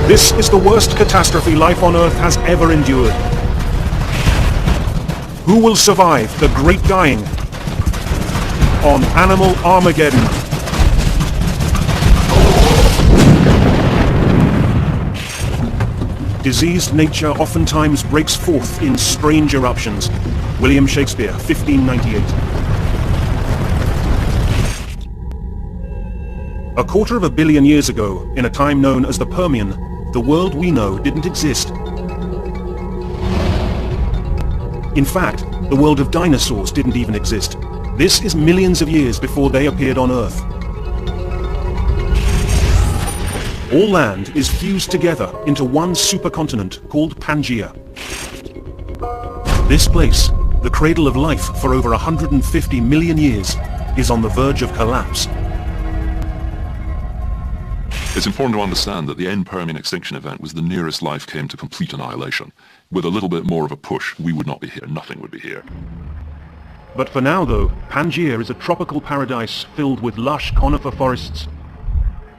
This is the worst catastrophe life on Earth has ever endured. Who will survive the great dying on Animal Armageddon? Diseased nature oftentimes breaks forth in strange eruptions. William Shakespeare, 1598. A quarter of a billion years ago, in a time known as the Permian, the world we know didn't exist. In fact, the world of dinosaurs didn't even exist. This is millions of years before they appeared on Earth. All land is fused together into one supercontinent called Pangaea. This place, the cradle of life for over 150 million years, is on the verge of collapse. It's important to understand that the end Permian extinction event was the nearest life came to complete annihilation. With a little bit more of a push, we would not be here, nothing would be here. But for now though, Pangaea is a tropical paradise filled with lush conifer forests,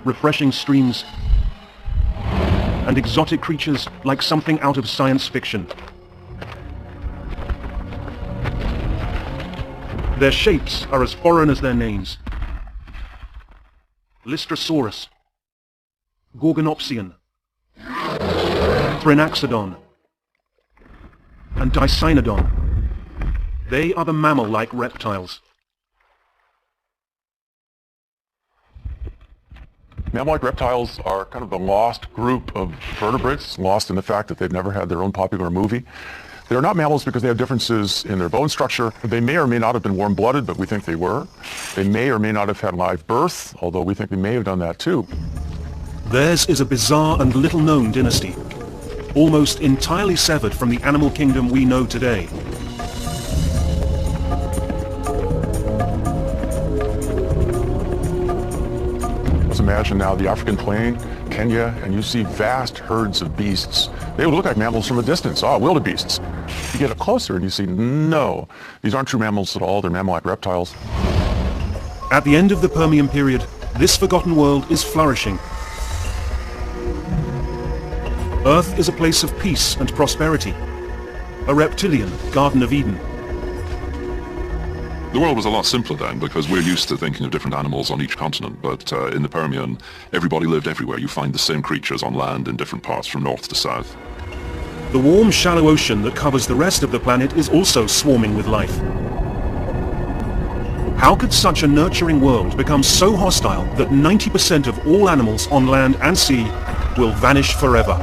refreshing streams, and exotic creatures like something out of science fiction. Their shapes are as foreign as their names. Lystrosaurus, Gorgonopsian, Thrinaxodon, and Dicynodon. They are the mammal-like reptiles. Mammal-like reptiles are kind of the lost group of vertebrates, lost in the fact that they've never had their own popular movie. They're not mammals because they have differences in their bone structure. They may or may not have been warm-blooded, but we think they were. They may or may not have had live birth, although we think they may have done that too. Theirs is a bizarre and little-known dynasty, almost entirely severed from the animal kingdom we know today. Let's imagine now the African plain, Kenya, and you see vast herds of beasts. They would look like mammals from a distance. Wildebeests. You get up closer and you see, no, these aren't true mammals at all. They're mammal-like reptiles. At the end of the Permian period, this forgotten world is flourishing. Earth is a place of peace and prosperity, a reptilian Garden of Eden. The world was a lot simpler then because we're used to thinking of different animals on each continent, but in the Permian, everybody lived everywhere. You find the same creatures on land in different parts from north to south. The warm, shallow ocean that covers the rest of the planet is also swarming with life. How could such a nurturing world become so hostile that 90% of all animals on land and sea will vanish forever?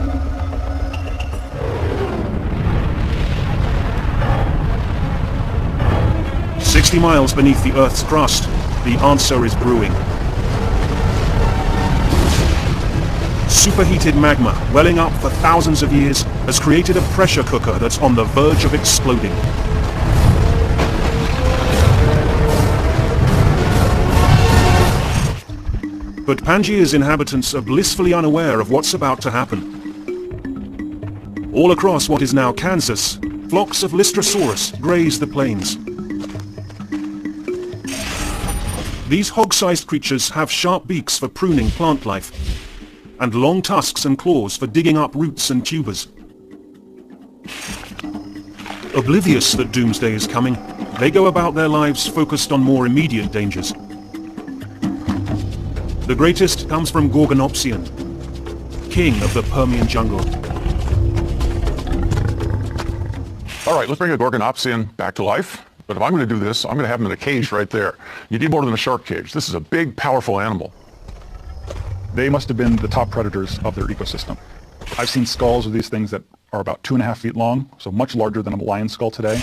"60 miles beneath the Earth's crust, the answer is brewing. Superheated magma, welling up for thousands of years, has created a pressure cooker that's on the verge of exploding. But Pangaea's inhabitants are blissfully unaware of what's about to happen. All across what is now Kansas, flocks of Lystrosaurus graze the plains. These hog-sized creatures have sharp beaks for pruning plant life, and long tusks and claws for digging up roots and tubers. Oblivious that doomsday is coming, they go about their lives focused on more immediate dangers. The greatest comes from Gorgonopsian, king of the Permian jungle. All right, let's bring a Gorgonopsian back to life. But if I'm going to do this, I'm going to have him in a cage right there. You need more than a shark cage. This is a big, powerful animal. They must have been the top predators of their ecosystem. I've seen skulls of these things that are about 2.5 feet long, so much larger than a lion skull today.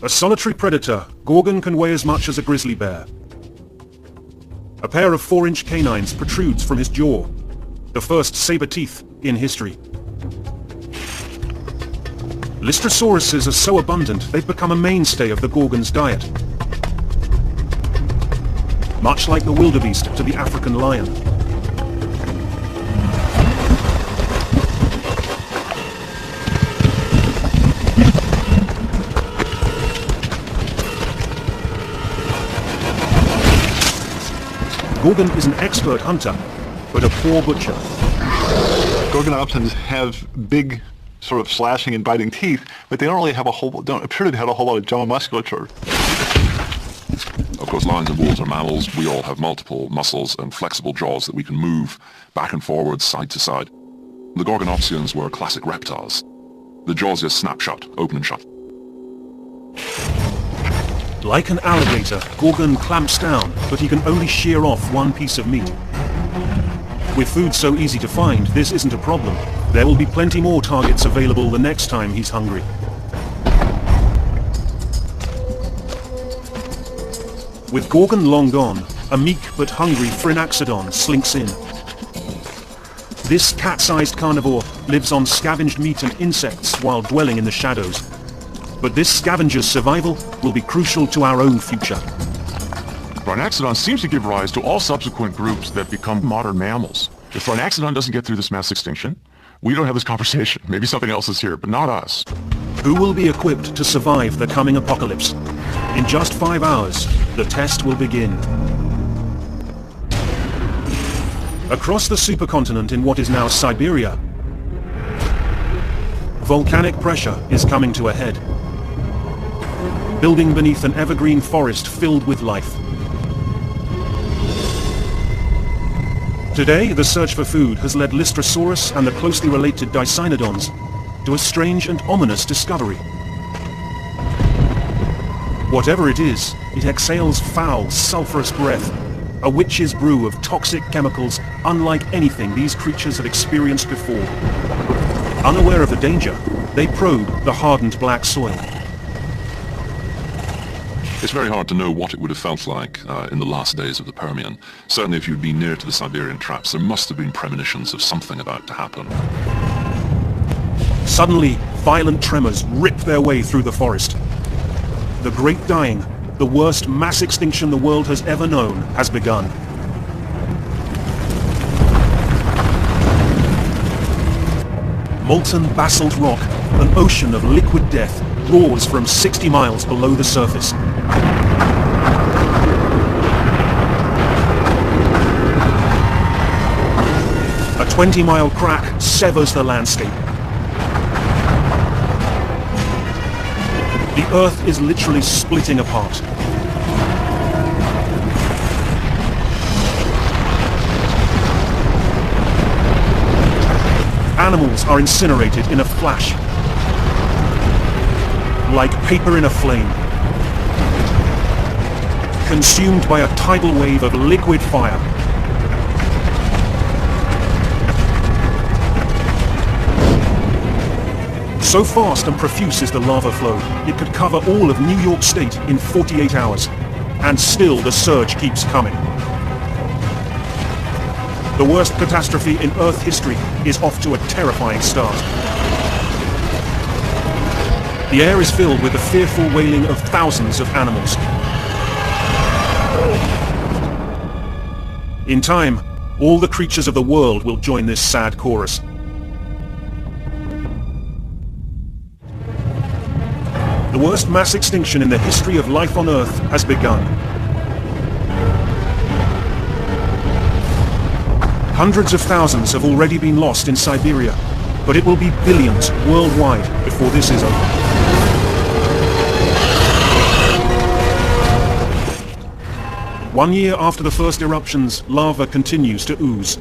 A solitary predator, Gorgon can weigh as much as a grizzly bear. A pair of 4-inch canines protrudes from his jaw, the first saber teeth in history. Lystosauruses are so abundant they've become a mainstay of the Gorgon's diet. Much like the wildebeest to the African lion. Gorgon is an expert hunter, but a poor butcher. Gorgonopsids have big, sort of slashing and biting teeth, but they don't really have don't appear to have a whole lot of jaw musculature. Of course, lions and wolves are mammals. We all have multiple muscles and flexible jaws that we can move back and forward, side to side. The Gorgonopsians were classic reptiles. The jaws just snap shut, open and shut. Like an alligator, Gorgon clamps down, but he can only shear off one piece of meat. With food so easy to find, this isn't a problem. There will be plenty more targets available the next time he's hungry. With Gorgon long gone, a meek but hungry Phrynaxodon slinks in. This cat-sized carnivore lives on scavenged meat and insects while dwelling in the shadows. But this scavenger's survival will be crucial to our own future. Phrynaxodon seems to give rise to all subsequent groups that become modern mammals. If Phrynaxodon doesn't get through this mass extinction, we don't have this conversation. Maybe something else is here, but not us. Who will be equipped to survive the coming apocalypse? In just 5 hours, the test will begin. Across the supercontinent in what is now Siberia, volcanic pressure is coming to a head, building beneath an evergreen forest filled with life. Today, the search for food has led Lystrosaurus and the closely related Dicynodons to a strange and ominous discovery. Whatever it is, it exhales foul, sulfurous breath, a witch's brew of toxic chemicals unlike anything these creatures have experienced before. Unaware of the danger, they probe the hardened black soil. It's very hard to know what it would have felt like in the last days of the Permian. Certainly if you'd been near to the Siberian traps, there must have been premonitions of something about to happen. Suddenly, violent tremors rip their way through the forest. The Great Dying, the worst mass extinction the world has ever known, has begun. Molten basalt rock, an ocean of liquid death, roars from 60 miles below the surface. A 20-mile crack severs the landscape. The Earth is literally splitting apart. Animals are incinerated in a flash, like paper in a flame, consumed by a tidal wave of liquid fire. So fast and profuse is the lava flow, it could cover all of New York State in 48 hours. And still the surge keeps coming. The worst catastrophe in Earth history is off to a terrifying start. The air is filled with the fearful wailing of thousands of animals. In time, all the creatures of the world will join this sad chorus. The worst mass extinction in the history of life on Earth has begun. Hundreds of thousands have already been lost in Siberia, but it will be billions worldwide before this is over. One year after the first eruptions, lava continues to ooze.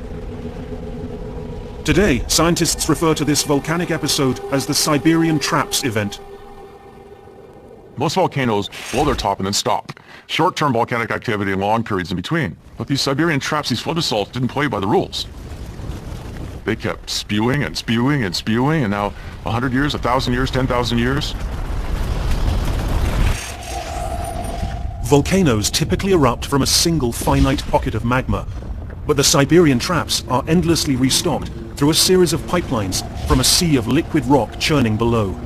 Today, scientists refer to this volcanic episode as the Siberian Traps event. Most volcanoes blow their top and then stop. Short-term volcanic activity and long periods in between. But these Siberian traps, these flood basalts, didn't play by the rules. They kept spewing and spewing and spewing, and now 100 years, 1,000 years, 10,000 years. Volcanoes typically erupt from a single finite pocket of magma, but the Siberian traps are endlessly restocked through a series of pipelines from a sea of liquid rock churning below.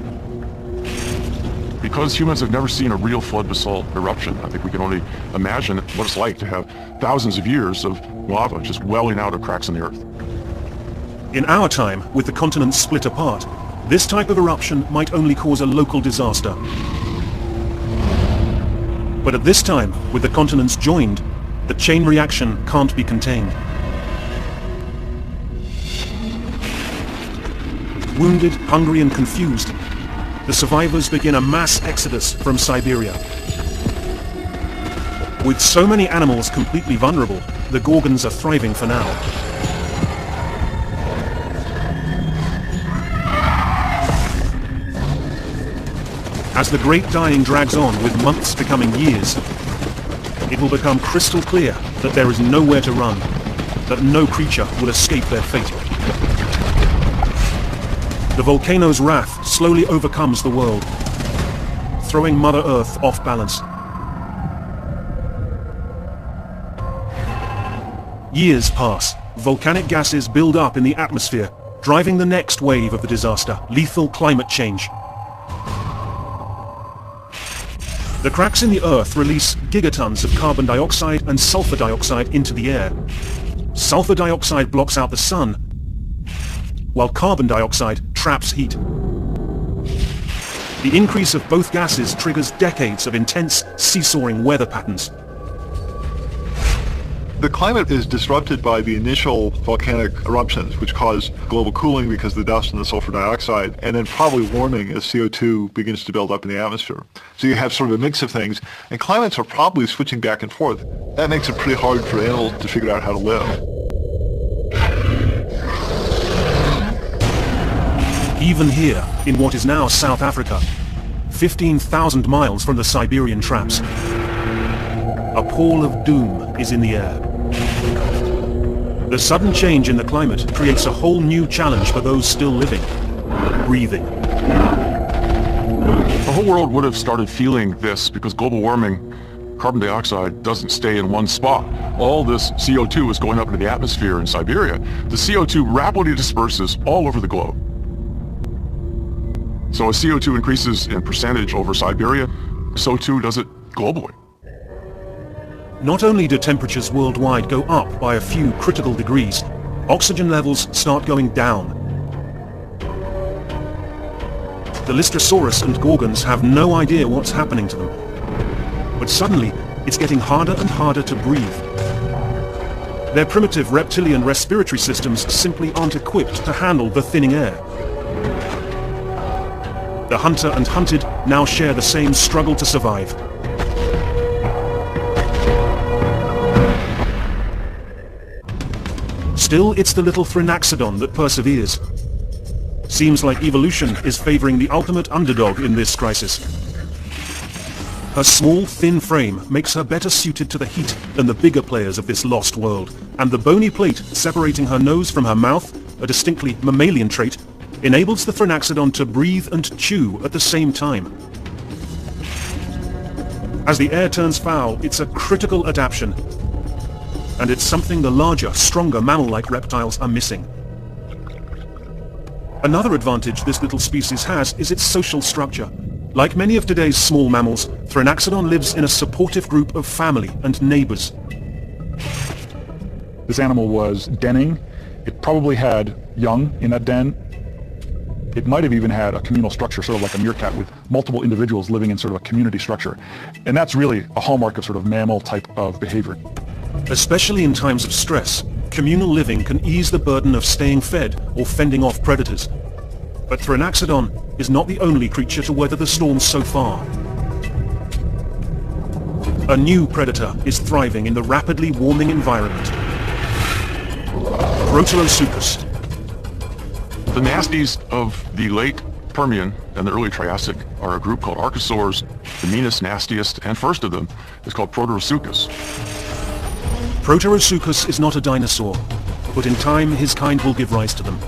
Because humans have never seen a real flood basalt eruption, I think we can only imagine what it's like to have thousands of years of lava just welling out of cracks in the earth. In our time, with the continents split apart, this type of eruption might only cause a local disaster. But at this time, with the continents joined, the chain reaction can't be contained. Wounded, hungry and confused, the survivors begin a mass exodus from Siberia. With so many animals completely vulnerable, the Gorgons are thriving for now. As the great dying drags on, with months becoming years, it will become crystal clear that there is nowhere to run, that no creature will escape their fate. The volcano's wrath slowly overcomes the world, throwing Mother Earth off balance. Years pass. Volcanic gases build up in the atmosphere, driving the next wave of the disaster, lethal climate change. The cracks in the Earth release gigatons of carbon dioxide and sulfur dioxide into the air. Sulfur dioxide blocks out the sun, while carbon dioxide traps heat. The increase of both gases triggers decades of intense, seesawing weather patterns. The climate is disrupted by the initial volcanic eruptions, which cause global cooling because of the dust and the sulfur dioxide, and then probably warming as CO2 begins to build up in the atmosphere. So you have sort of a mix of things, and climates are probably switching back and forth. That makes it pretty hard for animals to figure out how to live. Even here, in what is now South Africa, 15,000 miles from the Siberian traps, a pall of doom is in the air. The sudden change in the climate creates a whole new challenge for those still living: breathing. The whole world would have started feeling this because global warming, carbon dioxide doesn't stay in one spot. All this CO2 is going up into the atmosphere in Siberia. The CO2 rapidly disperses all over the globe. So as CO2 increases in percentage over Siberia, so too does it globally. Not only do temperatures worldwide go up by a few critical degrees, oxygen levels start going down. The Lystrosaurus and Gorgons have no idea what's happening to them. But suddenly, it's getting harder and harder to breathe. Their primitive reptilian respiratory systems simply aren't equipped to handle the thinning air. The hunter and hunted now share the same struggle to survive. Still, it's the little Thrinaxodon that perseveres. Seems like evolution is favoring the ultimate underdog in this crisis. Her small, thin frame makes her better suited to the heat than the bigger players of this lost world, and the bony plate separating her nose from her mouth, a distinctly mammalian trait, enables the Thrinaxodon to breathe and chew at the same time. As the air turns foul, it's a critical adaptation, and it's something the larger, stronger mammal-like reptiles are missing. Another advantage this little species has is its social structure. Like many of today's small mammals, Thrinaxodon lives in a supportive group of family and neighbors. This animal was denning. It probably had young in that den. It might have even had a communal structure, sort of like a meerkat, with multiple individuals living in sort of a community structure. And that's really a hallmark of sort of mammal type of behavior. Especially in times of stress, communal living can ease the burden of staying fed or fending off predators. But Thrinaxodon is not the only creature to weather the storm so far. A new predator is thriving in the rapidly warming environment. Proterosuchus. The nasties of the late Permian and the early Triassic are a group called Archosaurs. The meanest, nastiest, and first of them is called Proterosuchus. Proterosuchus is not a dinosaur, but in time his kind will give rise to them.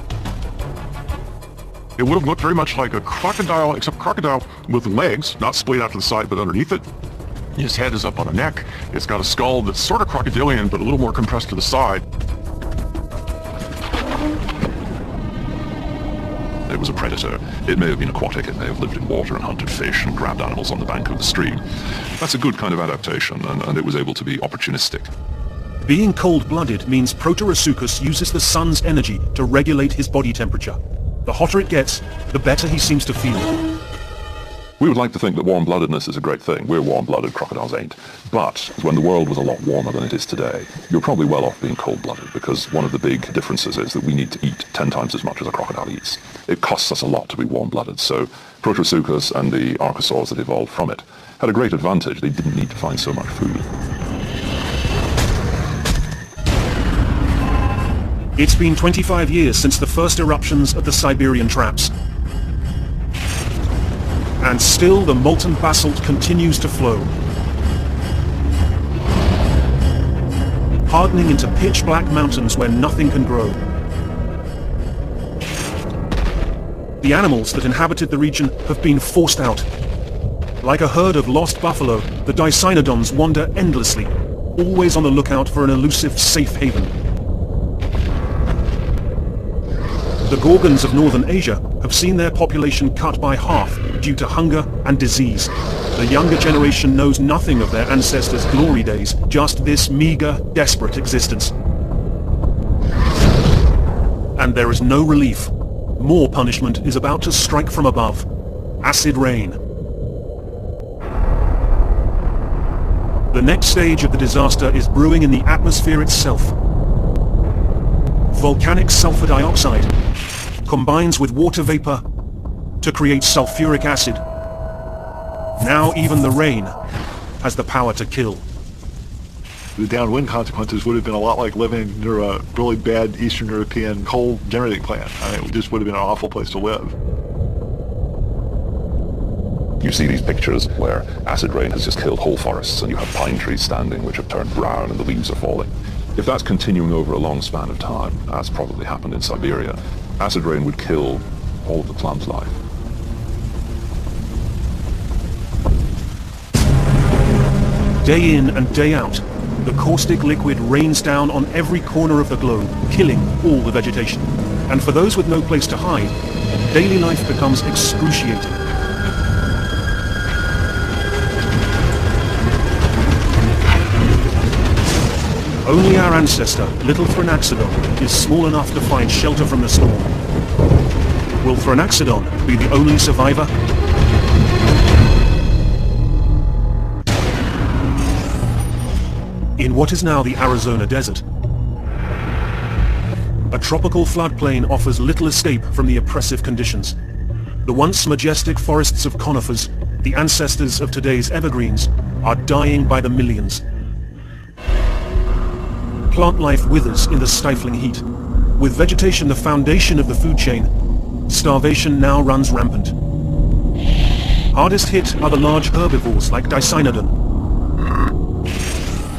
It would have looked very much like a crocodile, except crocodile with legs, not splayed out to the side, but underneath it. His head is up on a neck. It's got a skull that's sort of crocodilian, but a little more compressed to the side. It was a predator. It may have been aquatic, it may have lived in water and hunted fish and grabbed animals on the bank of the stream. That's a good kind of adaptation, and it was able to be opportunistic. Being cold-blooded means Proterosuchus uses the sun's energy to regulate his body temperature. The hotter it gets, the better he seems to feel. We would like to think that warm-bloodedness is a great thing. We're warm-blooded, crocodiles ain't. But when the world was a lot warmer than it is today, you're probably well off being cold-blooded, because one of the big differences is that we need to eat 10 times as much as a crocodile eats. It costs us a lot to be warm-blooded, so Proterosuchus and the archosaurs that evolved from it had a great advantage. They didn't need to find so much food. It's been 25 years since the first eruptions of the Siberian traps. And still the molten basalt continues to flow, hardening into pitch-black mountains where nothing can grow. The animals that inhabited the region have been forced out. Like a herd of lost buffalo, the Dicynodons wander endlessly, always on the lookout for an elusive safe haven. The Gorgons of northern Asia have seen their population cut by half due to hunger and disease. The younger generation knows nothing of their ancestors' glory days, just this meager, desperate existence. And there is no relief. More punishment is about to strike from above. Acid rain. The next stage of the disaster is brewing in the atmosphere itself. Volcanic sulfur dioxide combines with water vapor to create sulfuric acid. Now even the rain has the power to kill. The downwind consequences would have been a lot like living near a really bad Eastern European coal generating plant. I mean, it just would have been an awful place to live. You see these pictures where acid rain has just killed whole forests, and you have pine trees standing which have turned brown and the leaves are falling. If that's continuing over a long span of time, as probably happened in Siberia, acid rain would kill all of the plant life. Day in and day out, the caustic liquid rains down on every corner of the globe, killing all the vegetation. And for those with no place to hide, daily life becomes excruciating. Only our ancestor, little Thrinaxodon, is small enough to find shelter from the storm. Will Thrinaxodon be the only survivor? In what is now the Arizona desert, a tropical floodplain offers little escape from the oppressive conditions. The once majestic forests of conifers, the ancestors of today's evergreens, are dying by the millions. Plant life withers in the stifling heat. With vegetation the foundation of the food chain, starvation now runs rampant. Hardest hit are the large herbivores like Dicynodon.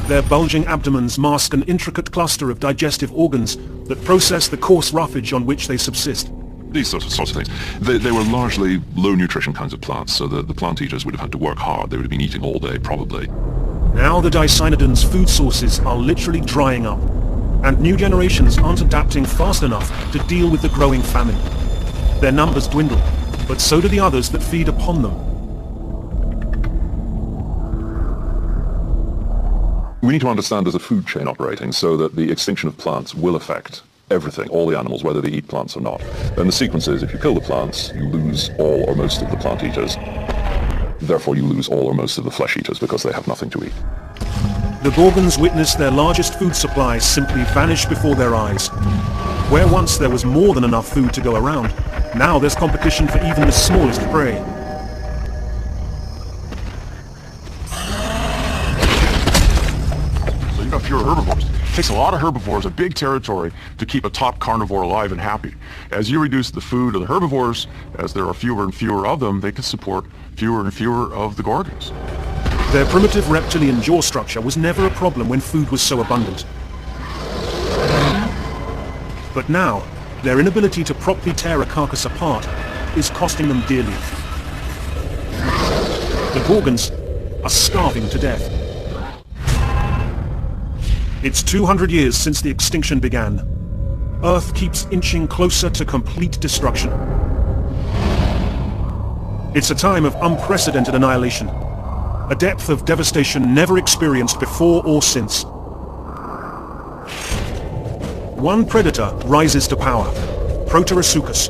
Their bulging abdomens mask an intricate cluster of digestive organs that process the coarse roughage on which they subsist. These sorts of things. They were largely low-nutrition kinds of plants, so the plant eaters would have had to work hard. They would have been eating all day, probably. Now the Dicynodons' food sources are literally drying up, and new generations aren't adapting fast enough to deal with the growing famine. Their numbers dwindle, but so do the others that feed upon them. We need to understand there's a food chain operating so that the extinction of plants will affect everything, all the animals, whether they eat plants or not. And the sequence is, if you kill the plants, you lose all or most of the plant eaters. Therefore, you lose all or most of the flesh eaters because they have nothing to eat. The Gorgons witness their largest food supplies simply vanish before their eyes. Where once there was more than enough food to go around, now there's competition for even the smallest prey. So you've got fewer herbivores. It takes a lot of herbivores, a big territory, to keep a top carnivore alive and happy. As you reduce the food of the herbivores, as there are fewer and fewer of them, they can support fewer and fewer of the Gorgons. Their primitive reptilian jaw structure was never a problem when food was so abundant. But now, their inability to properly tear a carcass apart is costing them dearly. The Gorgons are starving to death. It's 200 years since the extinction began. Earth keeps inching closer to complete destruction. It's a time of unprecedented annihilation, a depth of devastation never experienced before or since. One predator rises to power, Proterosuchus.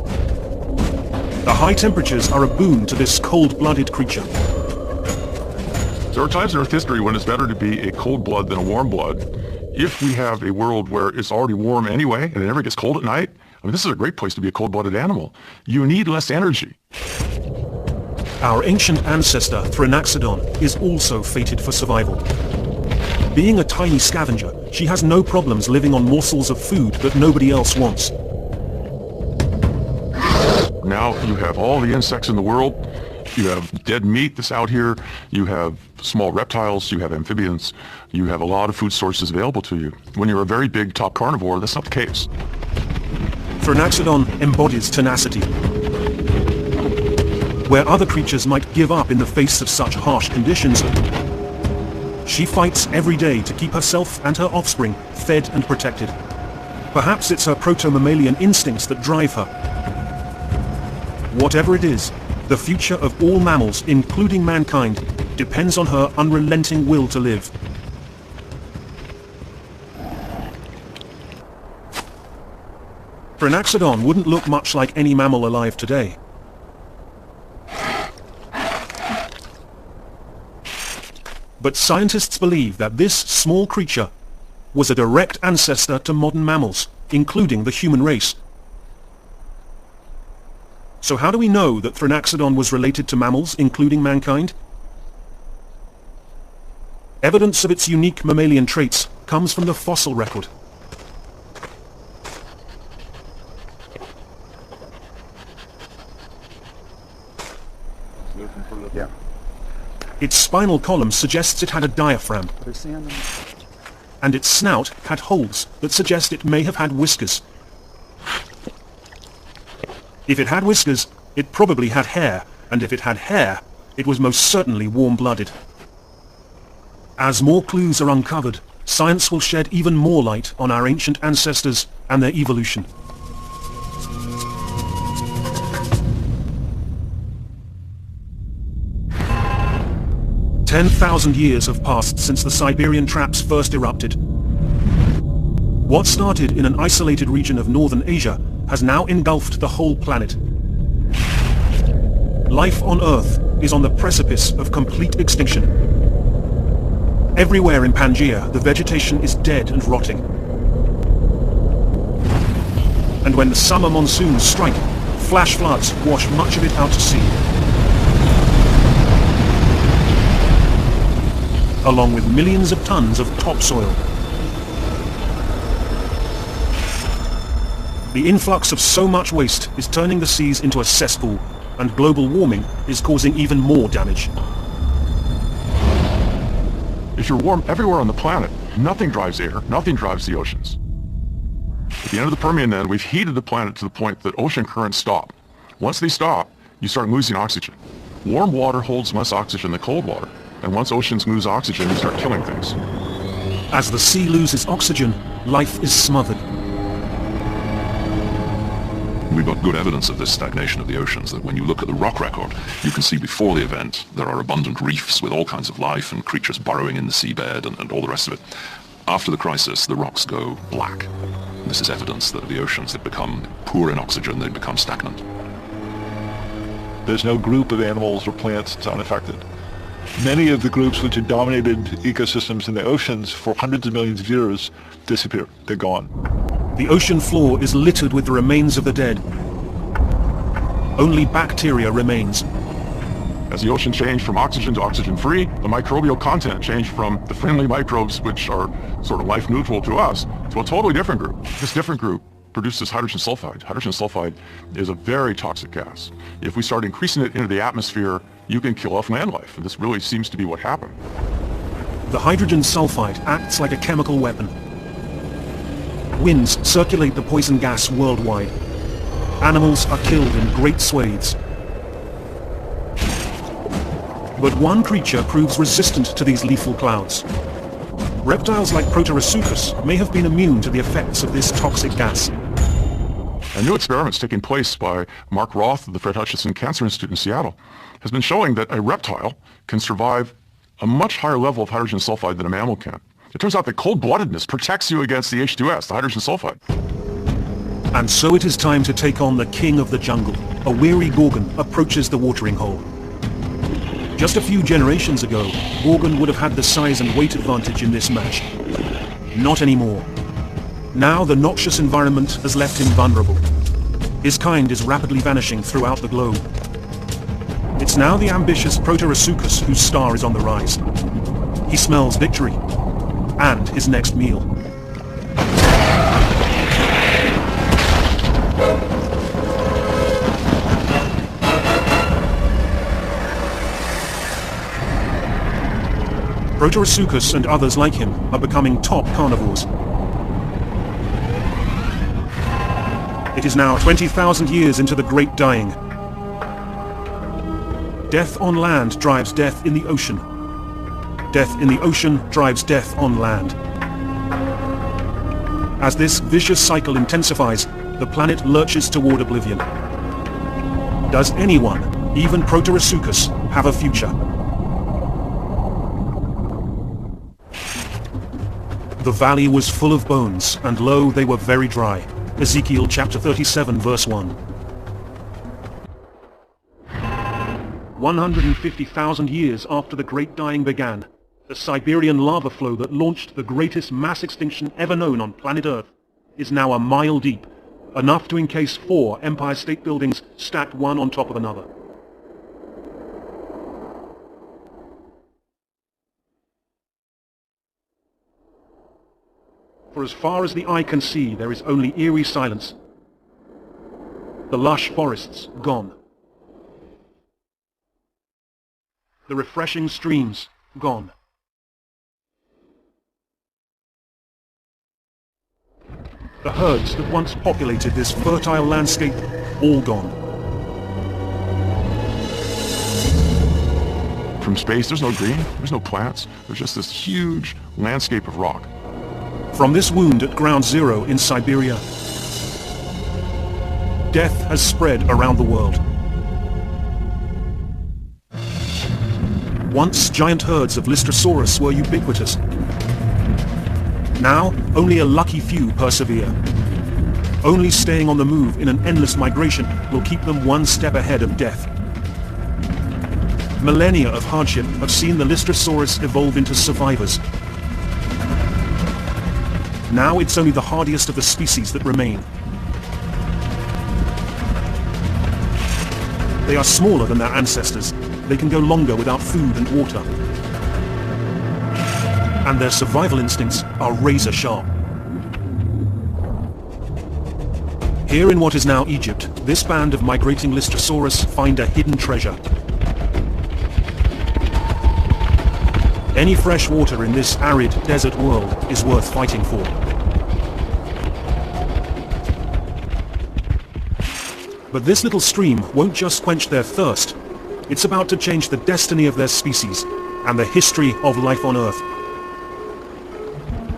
The high temperatures are a boon to this cold-blooded creature. There are times in Earth history when it's better to be a cold blood than a warm blood. If we have a world where it's already warm anyway and it never gets cold at night, I mean, this is a great place to be a cold-blooded animal. You need less energy. Our ancient ancestor, Thrinaxodon, is also fated for survival. Being a tiny scavenger, she has no problems living on morsels of food that nobody else wants. Now you have all the insects in the world. You have dead meat that's out here. You have small reptiles. You have amphibians. You have a lot of food sources available to you. When you're a very big top carnivore, that's not the case. Thrinaxodon embodies tenacity. Where other creatures might give up in the face of such harsh conditions, she fights every day to keep herself and her offspring fed and protected. Perhaps it's her proto-mammalian instincts that drive her. Whatever it is, the future of all mammals, including mankind, depends on her unrelenting will to live. Thrinaxodon wouldn't look much like any mammal alive today. But scientists believe that this small creature was a direct ancestor to modern mammals, including the human race. So how do we know that Thrinaxodon was related to mammals, including mankind? Evidence of its unique mammalian traits comes from the fossil record. Yeah. Its spinal column suggests it had a diaphragm, and its snout had holes that suggest it may have had whiskers. If it had whiskers, it probably had hair, and if it had hair, it was most certainly warm-blooded. As more clues are uncovered, science will shed even more light on our ancient ancestors and their evolution. "10,000 years have passed since the Siberian traps first erupted. What started in an isolated region of northern Asia has now engulfed the whole planet. Life on Earth is on the precipice of complete extinction. Everywhere in Pangaea, the vegetation is dead and rotting. And when the summer monsoons strike, flash floods wash much of it out to sea, along with millions of tons of topsoil. The influx of so much waste is turning the seas into a cesspool, and global warming is causing even more damage. If you're warm everywhere on the planet, nothing drives air, nothing drives the oceans. At the end of the Permian then, we've heated the planet to the point that ocean currents stop. Once they stop, you start losing oxygen. Warm water holds less oxygen than cold water, and once oceans lose oxygen, you start killing things. As the sea loses oxygen, life is smothered. We've got good evidence of this stagnation of the oceans, that when you look at the rock record, you can see before the event there are abundant reefs with all kinds of life and creatures burrowing in the seabed and all the rest of it. After the crisis, the rocks go black. This is evidence that the oceans have become poor in oxygen, they've become stagnant. There's no group of animals or plants that's unaffected. Many of the groups which had dominated ecosystems in the oceans for hundreds of millions of years disappear. They're gone. The ocean floor is littered with the remains of the dead. Only bacteria remains. As the ocean changed from oxygen to oxygen-free, the microbial content changed from the friendly microbes, which are sort of life-neutral to us, to a totally different group. This different group produces hydrogen sulfide. Hydrogen sulfide is a very toxic gas. If we start increasing it into the atmosphere, you can kill off land life, and this really seems to be what happened. The hydrogen sulfide acts like a chemical weapon. Winds circulate the poison gas worldwide. Animals are killed in great swathes. But one creature proves resistant to these lethal clouds. Reptiles like Proterosuchus may have been immune to the effects of this toxic gas. A new experiment taking place by Mark Roth of the Fred Hutchinson Cancer Institute in Seattle has been showing that a reptile can survive a much higher level of hydrogen sulfide than a mammal can. It turns out that cold-bloodedness protects you against the H2S, the hydrogen sulfide. And so it is time to take on the king of the jungle. A weary Gorgon approaches the watering hole. Just a few generations ago, Gorgon would have had the size and weight advantage in this match. Not anymore. Now the noxious environment has left him vulnerable. His kind is rapidly vanishing throughout the globe. It's now the ambitious Proterosuchus whose star is on the rise. He smells victory and his next meal. Proterosuchus and others like him are becoming top carnivores. It is now 20,000 years into the Great Dying. Death on land drives death in the ocean. Death in the ocean drives death on land. As this vicious cycle intensifies, the planet lurches toward oblivion. Does anyone, even Proterosuchus, have a future? The valley was full of bones, and lo, they were very dry. Ezekiel chapter 37, verse 1. 150,000 years after the Great Dying began, the Siberian lava flow that launched the greatest mass extinction ever known on planet Earth is now a mile deep, enough to encase 4 Empire State Buildings stacked one on top of another. For as far as the eye can see, there is only eerie silence. The lush forests gone. The refreshing streams gone. The herds that once populated this fertile landscape, all gone. From space, there's no green, there's no plants, there's just this huge landscape of rock. From this wound at Ground Zero in Siberia, death has spread around the world. Once giant herds of Lystrosaurus were ubiquitous. Now, only a lucky few persevere. Only staying on the move in an endless migration will keep them one step ahead of death. Millennia of hardship have seen the Lystrosaurus evolve into survivors. Now it's only the hardiest of the species that remain. They are smaller than their ancestors. They can go longer without food and water. And their survival instincts are razor sharp. Here in what is now Egypt, this band of migrating Lystrosaurus find a hidden treasure. Any fresh water in this arid desert world is worth fighting for. But this little stream won't just quench their thirst. It's about to change the destiny of their species and the history of life on Earth.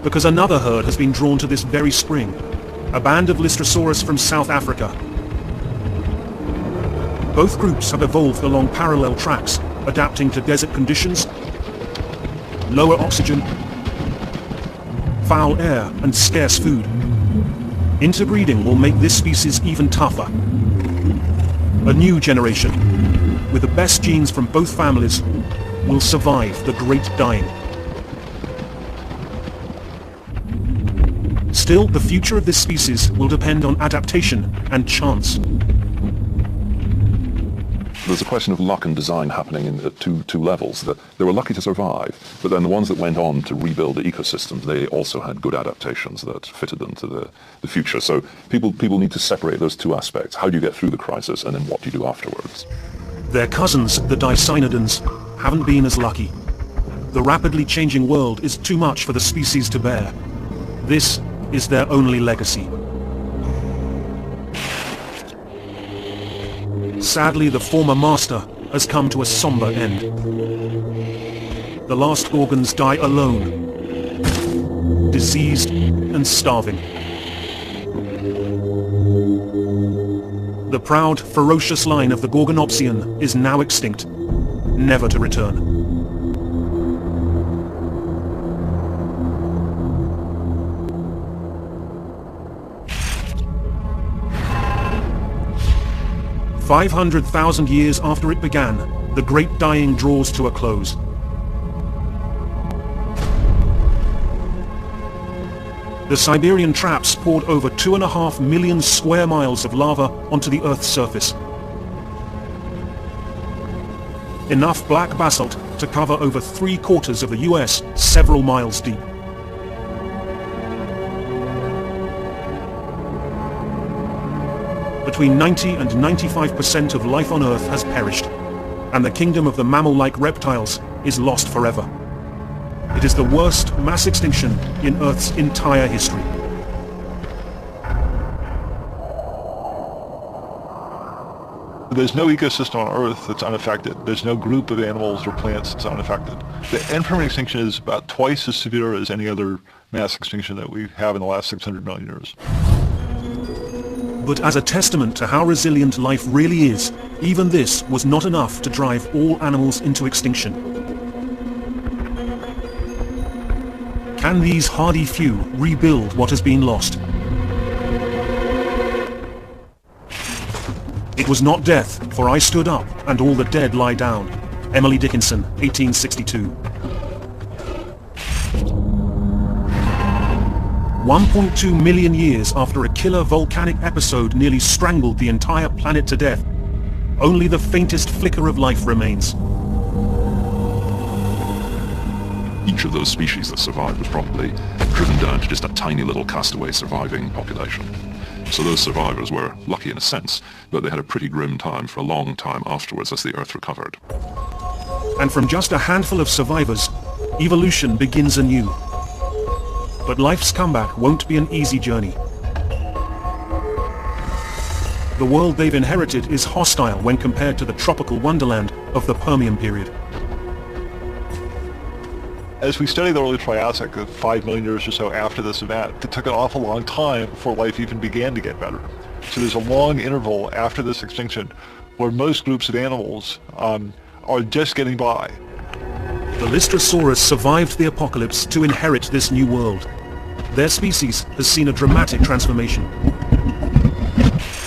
Because another herd has been drawn to this very spring, a band of Lystrosaurus from South Africa. Both groups have evolved along parallel tracks, adapting to desert conditions, lower oxygen, foul air, and scarce food. Interbreeding will make this species even tougher. A new generation, with the best genes from both families, will survive the Great Dying. Still, the future of this species will depend on adaptation and chance. There's a question of luck and design happening at two levels. They were lucky to survive, but then the ones that went on to rebuild the ecosystems, they also had good adaptations that fitted them to the future. So people need to separate those two aspects. How do you get through the crisis, and then what do you do afterwards? Their cousins, the Dicynodons, haven't been as lucky. The rapidly changing world is too much for the species to bear. This is their only legacy. Sadly, the former master has come to a somber end. The last Gorgons die alone, diseased and starving. The proud, ferocious line of the Gorgonopsian is now extinct, never to return. 500,000 years after it began, the Great Dying draws to a close. The Siberian traps poured over 2.5 million square miles of lava onto the Earth's surface. Enough black basalt to cover over 3/4 of the US several miles deep. Between 90 and 95% of life on Earth has perished, and the kingdom of the mammal-like reptiles is lost forever. It is the worst mass extinction in Earth's entire history. There's no ecosystem on Earth that's unaffected. There's no group of animals or plants that's unaffected. The end permanent extinction is about twice as severe as any other mass extinction that we have in the last 600 million years. But as a testament to how resilient life really is, even this was not enough to drive all animals into extinction. Can these hardy few rebuild what has been lost? It was not death, for I stood up, and all the dead lie down. Emily Dickinson, 1862. 1.2 million years after a killer volcanic episode nearly strangled the entire planet to death, only the faintest flicker of life remains. Each of those species that survived was probably driven down to just a tiny little castaway surviving population. So those survivors were lucky in a sense, but they had a pretty grim time for a long time afterwards as the Earth recovered. And from just a handful of survivors, evolution begins anew. But life's comeback won't be an easy journey. The world they've inherited is hostile when compared to the tropical wonderland of the Permian period. As we study the early Triassic, 5 million years or so after this event, it took an awful long time before life even began to get better. So there's a long interval after this extinction where most groups of animals are just getting by. The Lystrosaurus survived the apocalypse to inherit this new world. Their species has seen a dramatic transformation.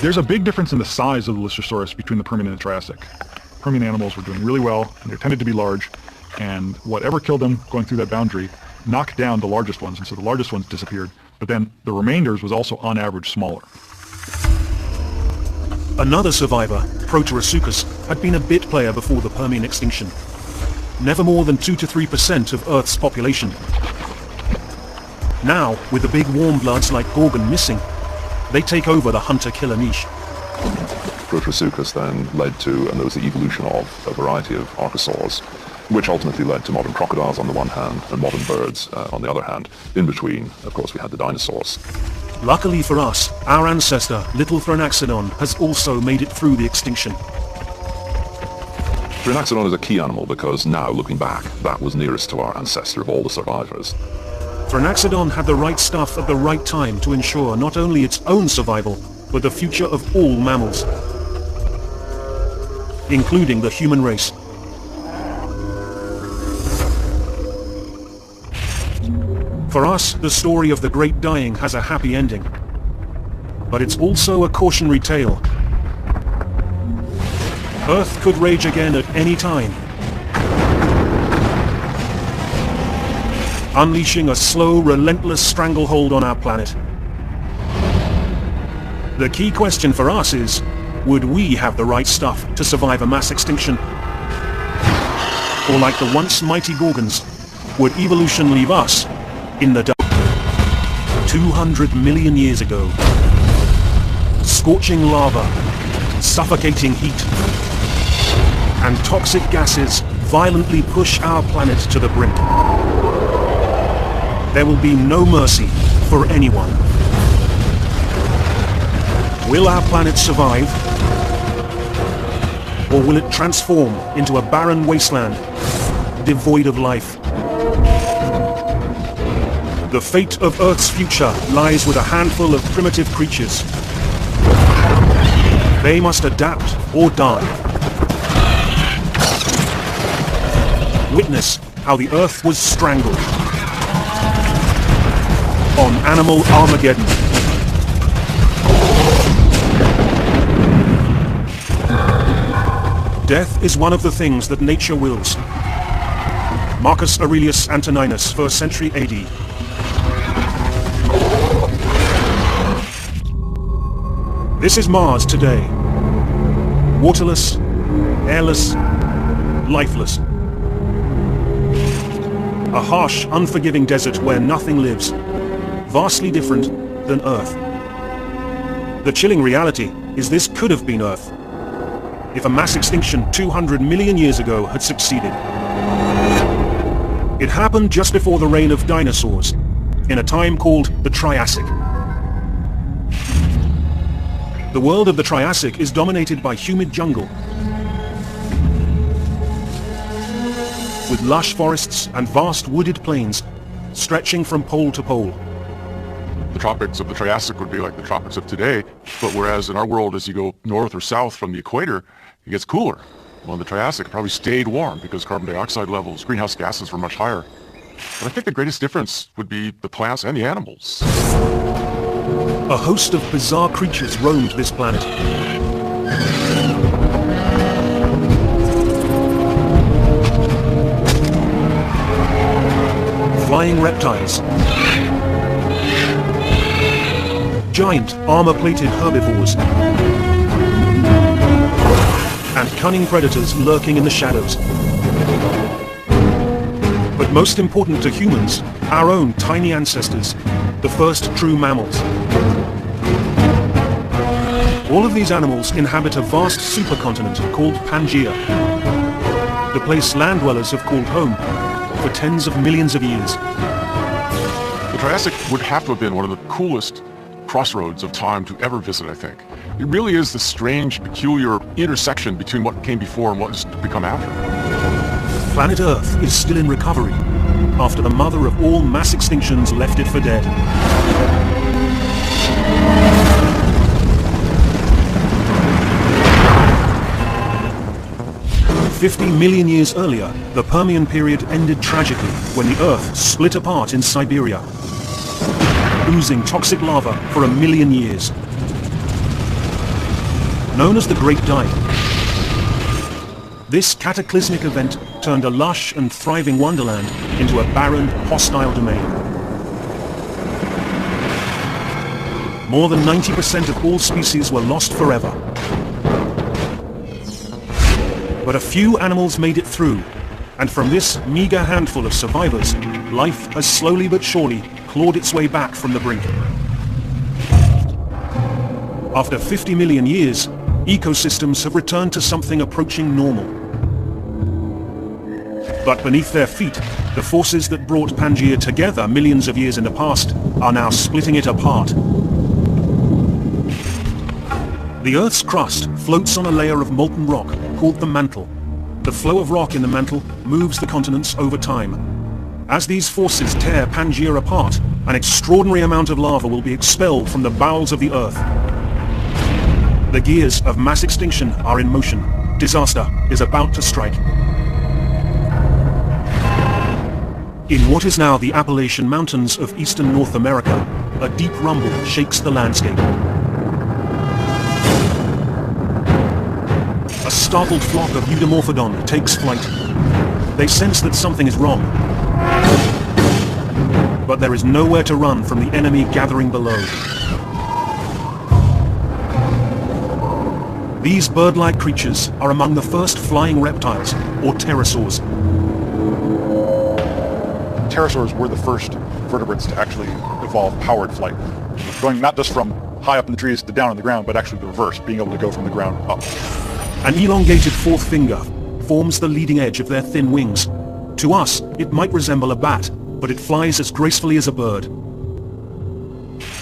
There's a big difference in the size of the Lystrosaurus between the Permian and the Triassic. Permian animals were doing really well, and they tended to be large, and whatever killed them going through that boundary knocked down the largest ones, and so the largest ones disappeared, but then the remainders was also on average smaller. Another survivor, Proterosuchus, had been a bit player before the Permian extinction. Never more than 2 to 3% of Earth's population. Now, with the big warm bloods like Gorgon missing, they take over the hunter-killer niche. Proterosuchus then led to, and there was the evolution of, a variety of archosaurs, which ultimately led to modern crocodiles on the one hand and modern birds on the other hand. In between, of course, we had the dinosaurs. Luckily for us, our ancestor, Little Thrinaxodon, has also made it through the extinction. Thrinaxodon is a key animal because now, looking back, that was nearest to our ancestor of all the survivors. Thrinaxodon had the right stuff at the right time to ensure not only its own survival, but the future of all mammals, including the human race. For us, the story of the Great Dying has a happy ending. But it's also a cautionary tale. Earth could rage again at any time, unleashing a slow, relentless stranglehold on our planet. The key question for us is, would we have the right stuff to survive a mass extinction? Or like the once mighty Gorgons, would evolution leave us in the dark? 200 million years ago, scorching lava, suffocating heat, and toxic gases violently push our planet to the brink. There will be no mercy for anyone. Will our planet survive? Or will it transform into a barren wasteland, devoid of life? The fate of Earth's future lies with a handful of primitive creatures. They must adapt or die. Witness how the Earth was strangled on Animal Armageddon. Death is one of the things that nature wills. Marcus Aurelius Antoninus, 1st century AD. This is Mars today. Waterless, airless, lifeless. A harsh, unforgiving desert where nothing lives. Vastly different than Earth. The chilling reality is this could have been Earth if a mass extinction 200 million years ago had succeeded. It happened just before the reign of dinosaurs, in a time called the Triassic. The world of the Triassic is dominated by humid jungle, with lush forests and vast wooded plains stretching from pole to pole. The tropics of the Triassic would be like the tropics of today, but whereas in our world, as you go north or south from the equator, it gets cooler. Well, in the Triassic, it probably stayed warm because carbon dioxide levels, greenhouse gases were much higher. But I think the greatest difference would be the plants and the animals. A host of bizarre creatures roamed this planet. Flying reptiles, giant armor-plated herbivores, and cunning predators lurking in the shadows. But most important to humans, our own tiny ancestors, the first true mammals. All of these animals inhabit a vast supercontinent called Pangaea, the place land dwellers have called home for tens of millions of years. The Triassic would have to have been one of the coolest crossroads of time to ever visit, I think. It really is the strange, peculiar intersection between what came before and what has become after. Planet Earth is still in recovery after the mother of all mass extinctions left it for dead. 50 million years earlier, the Permian period ended tragically when the Earth split apart in Siberia, oozing toxic lava for 1 million years. Known as the Great Dyke, this cataclysmic event turned a lush and thriving wonderland into a barren, hostile domain. More than 90% of all species were lost forever. But a few animals made it through, and from this meager handful of survivors, life has slowly but surely clawed its way back from the brink. After 50 million years, ecosystems have returned to something approaching normal. But beneath their feet, the forces that brought Pangaea together millions of years in the past are now splitting it apart. The Earth's crust floats on a layer of molten rock called the mantle. The flow of rock in the mantle moves the continents over time. As these forces tear Pangaea apart, an extraordinary amount of lava will be expelled from the bowels of the Earth. The gears of mass extinction are in motion. Disaster is about to strike. In what is now the Appalachian Mountains of eastern North America, a deep rumble shakes the landscape. A startled flock of Eudimorphodon takes flight. They sense that something is wrong. But there is nowhere to run from the enemy gathering below. These bird-like creatures are among the first flying reptiles, or pterosaurs. Pterosaurs were the first vertebrates to actually evolve powered flight. Going not just from high up in the trees to down on the ground, but actually the reverse, being able to go from the ground up. An elongated fourth finger forms the leading edge of their thin wings. To us, it might resemble a bat, but it flies as gracefully as a bird.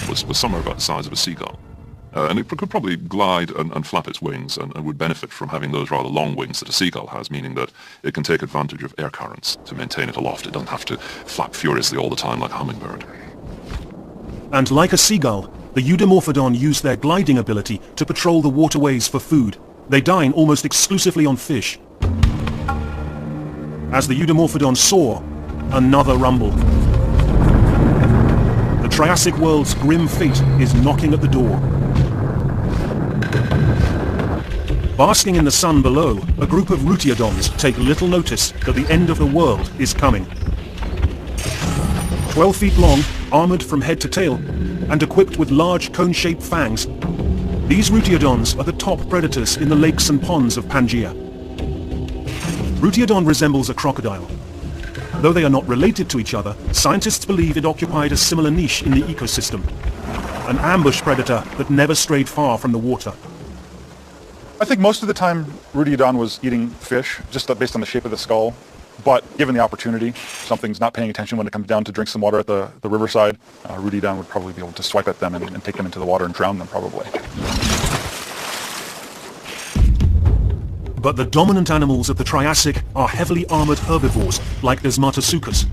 Was somewhere about the size of a seagull. And it could probably glide and flap its wings and would benefit from having those rather long wings that a seagull has, meaning that it can take advantage of air currents to maintain it aloft. It doesn't have to flap furiously all the time like a hummingbird. And like a seagull, the Eudimorphodon use their gliding ability to patrol the waterways for food. They dine almost exclusively on fish. As the Eudimorphodon soar, another rumble. The Triassic world's grim fate is knocking at the door. Basking in the sun below, a group of Rutiodons take little notice that the end of the world is coming. 12 feet long, armored from head to tail, and equipped with large cone-shaped fangs, these Rutiodons are the top predators in the lakes and ponds of Pangaea. Rutiodon resembles a crocodile. Though they are not related to each other, scientists believe it occupied a similar niche in the ecosystem. An ambush predator that never strayed far from the water. I think most of the time Rutiodon was eating fish, just based on the shape of the skull. But given the opportunity, something's not paying attention when it comes down to drink some water at the riverside, Rutiodon would probably be able to swipe at them and take them into the water and drown them, probably. But the dominant animals of the Triassic are heavily armored herbivores like Desmatasuchus.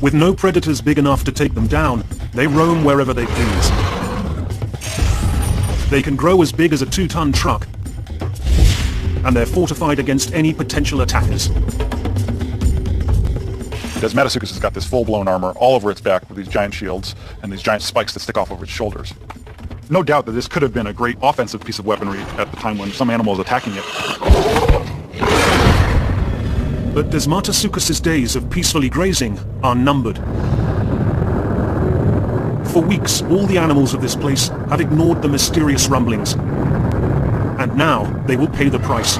With no predators big enough to take them down, they roam wherever they please. They can grow as big as a 2-ton truck, and they're fortified against any potential attackers. Desmatasuchus has got this full-blown armor all over its back with these giant shields and these giant spikes that stick off over its shoulders. No doubt that this could have been a great offensive piece of weaponry at the time when some animal is attacking it. But Desmatasuchus' days of peacefully grazing are numbered. For weeks, all the animals of this place have ignored the mysterious rumblings. And now, they will pay the price.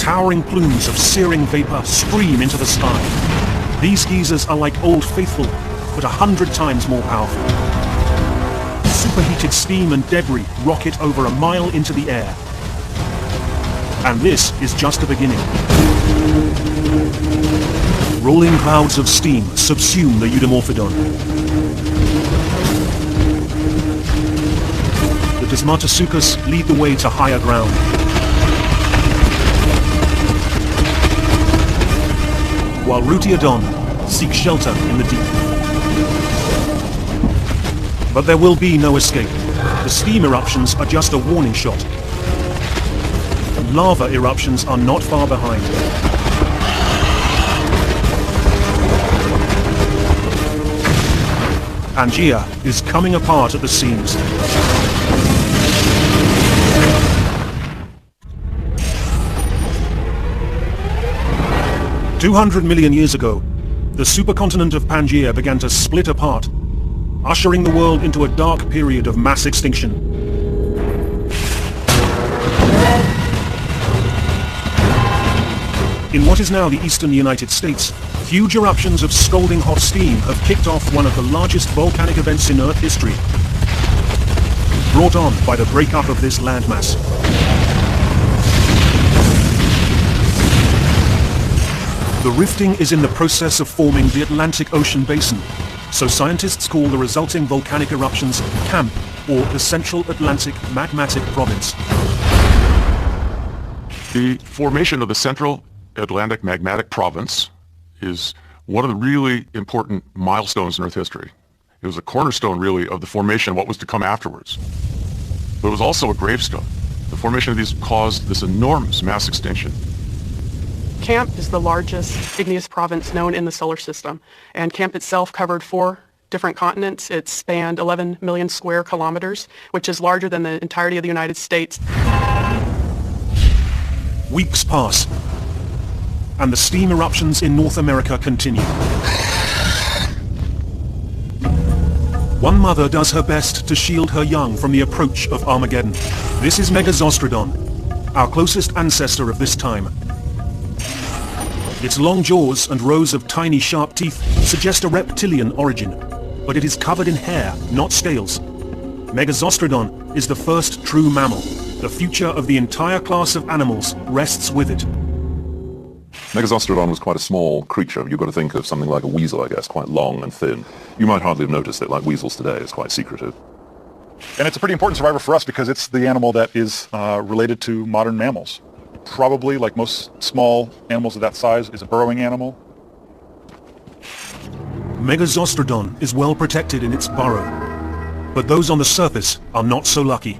Towering plumes of searing vapor stream into the sky. These geysers are like Old Faithful, but 100 times more powerful. Superheated steam and debris rocket over a mile into the air. And this is just the beginning. Rolling clouds of steam subsume the Eudimorphodon. The Desmatasuchus lead the way to higher ground. While Rutiodon seek shelter in the deep. But there will be no escape. The steam eruptions are just a warning shot. Lava eruptions are not far behind. Pangaea is coming apart at the seams. "200 million years ago, the supercontinent of Pangaea began to split apart, ushering the world into a dark period of mass extinction. In what is now the eastern United States, huge eruptions of scalding hot steam have kicked off one of the largest volcanic events in Earth history, brought on by the breakup of this landmass. The rifting is in the process of forming the Atlantic Ocean basin, so scientists call the resulting volcanic eruptions CAMP, or the Central Atlantic Magmatic Province. The formation of the Central Atlantic Magmatic Province is one of the really important milestones in Earth history. It was a cornerstone, really, of the formation of what was to come afterwards. But it was also a gravestone. The formation of these caused this enormous mass extinction. CAMP is the largest igneous province known in the solar system, and CAMP itself covered 4 different continents. It spanned 11 million square kilometers, which is larger than the entirety of the United States. Weeks pass, and the steam eruptions in North America continue. One mother does her best to shield her young from the approach of Armageddon. This is Megazostrodon, our closest ancestor of this time. Its long jaws and rows of tiny sharp teeth suggest a reptilian origin, but it is covered in hair, not scales. Megazostrodon is the first true mammal. The future of the entire class of animals rests with it. Megazostrodon was quite a small creature. You've got to think of something like a weasel, I guess, quite long and thin. You might hardly have noticed it, like weasels today. It's quite secretive. And it's a pretty important survivor for us because it's the animal that is related to modern mammals. Probably, like most small animals of that size, is a burrowing animal. Megazostrodon is well protected in its burrow, but those on the surface are not so lucky.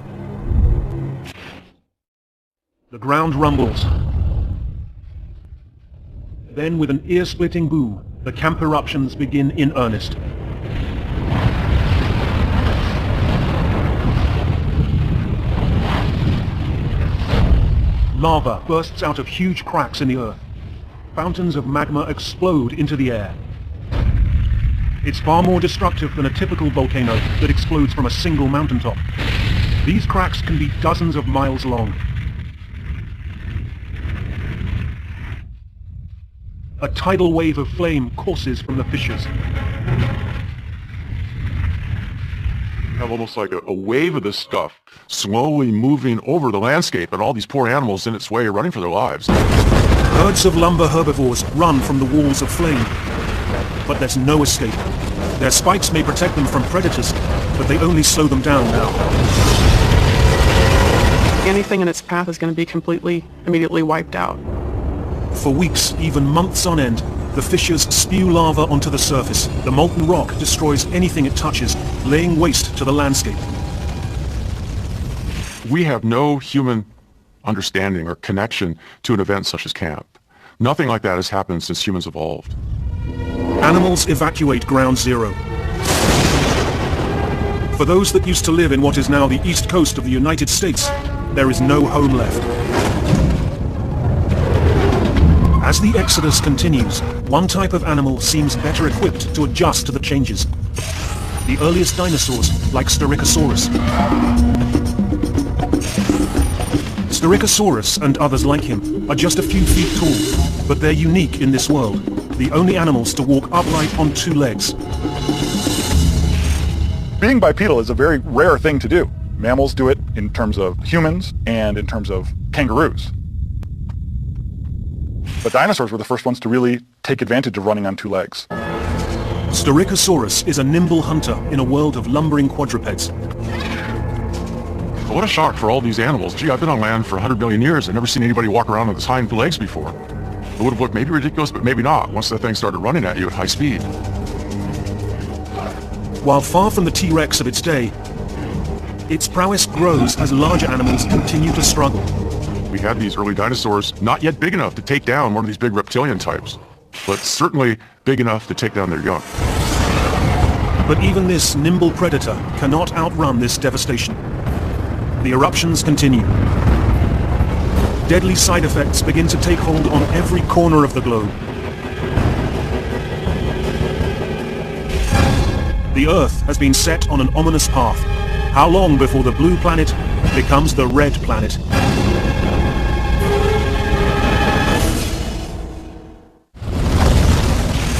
The ground rumbles. Then, with an ear-splitting boom, the camp eruptions begin in earnest. Lava bursts out of huge cracks in the earth. Fountains of magma explode into the air. It's far more destructive than a typical volcano that explodes from a single mountaintop. These cracks can be dozens of miles long. A tidal wave of flame courses from the fissures. You have almost like a wave of this stuff slowly moving over the landscape, and all these poor animals in its way are running for their lives. Herds of lumber herbivores run from the walls of flame. But there's no escape. Their spikes may protect them from predators, but they only slow them down now. Anything in its path is going to be immediately wiped out. For weeks, even months on end, the fissures spew lava onto the surface. The molten rock destroys anything it touches, laying waste to the landscape. We have no human understanding or connection to an event such as camp. Nothing like that has happened since humans evolved. Animals evacuate Ground Zero. For those that used to live in what is now the east coast of the United States, there is no home left. As the exodus continues, one type of animal seems better equipped to adjust to the changes. The earliest dinosaurs, like Styracosaurus. Styracosaurus and others like him are just a few feet tall, but they're unique in this world, the only animals to walk upright on two legs. Being bipedal is a very rare thing to do. Mammals do it in terms of humans and in terms of kangaroos. But dinosaurs were the first ones to really take advantage of running on two legs. Styracosaurus is a nimble hunter in a world of lumbering quadrupeds. What a shock for all these animals. Gee, I've been on land for 100 million years. I've never seen anybody walk around with his hind legs before. It would have looked maybe ridiculous, but maybe not, once the thing started running at you at high speed. While far from the T-Rex of its day, its prowess grows as larger animals continue to struggle. We had these early dinosaurs not yet big enough to take down one of these big reptilian types, but certainly big enough to take down their young. But even this nimble predator cannot outrun this devastation. The eruptions continue. Deadly side effects begin to take hold on every corner of the globe. The Earth has been set on an ominous path. How long before the blue planet becomes the red planet?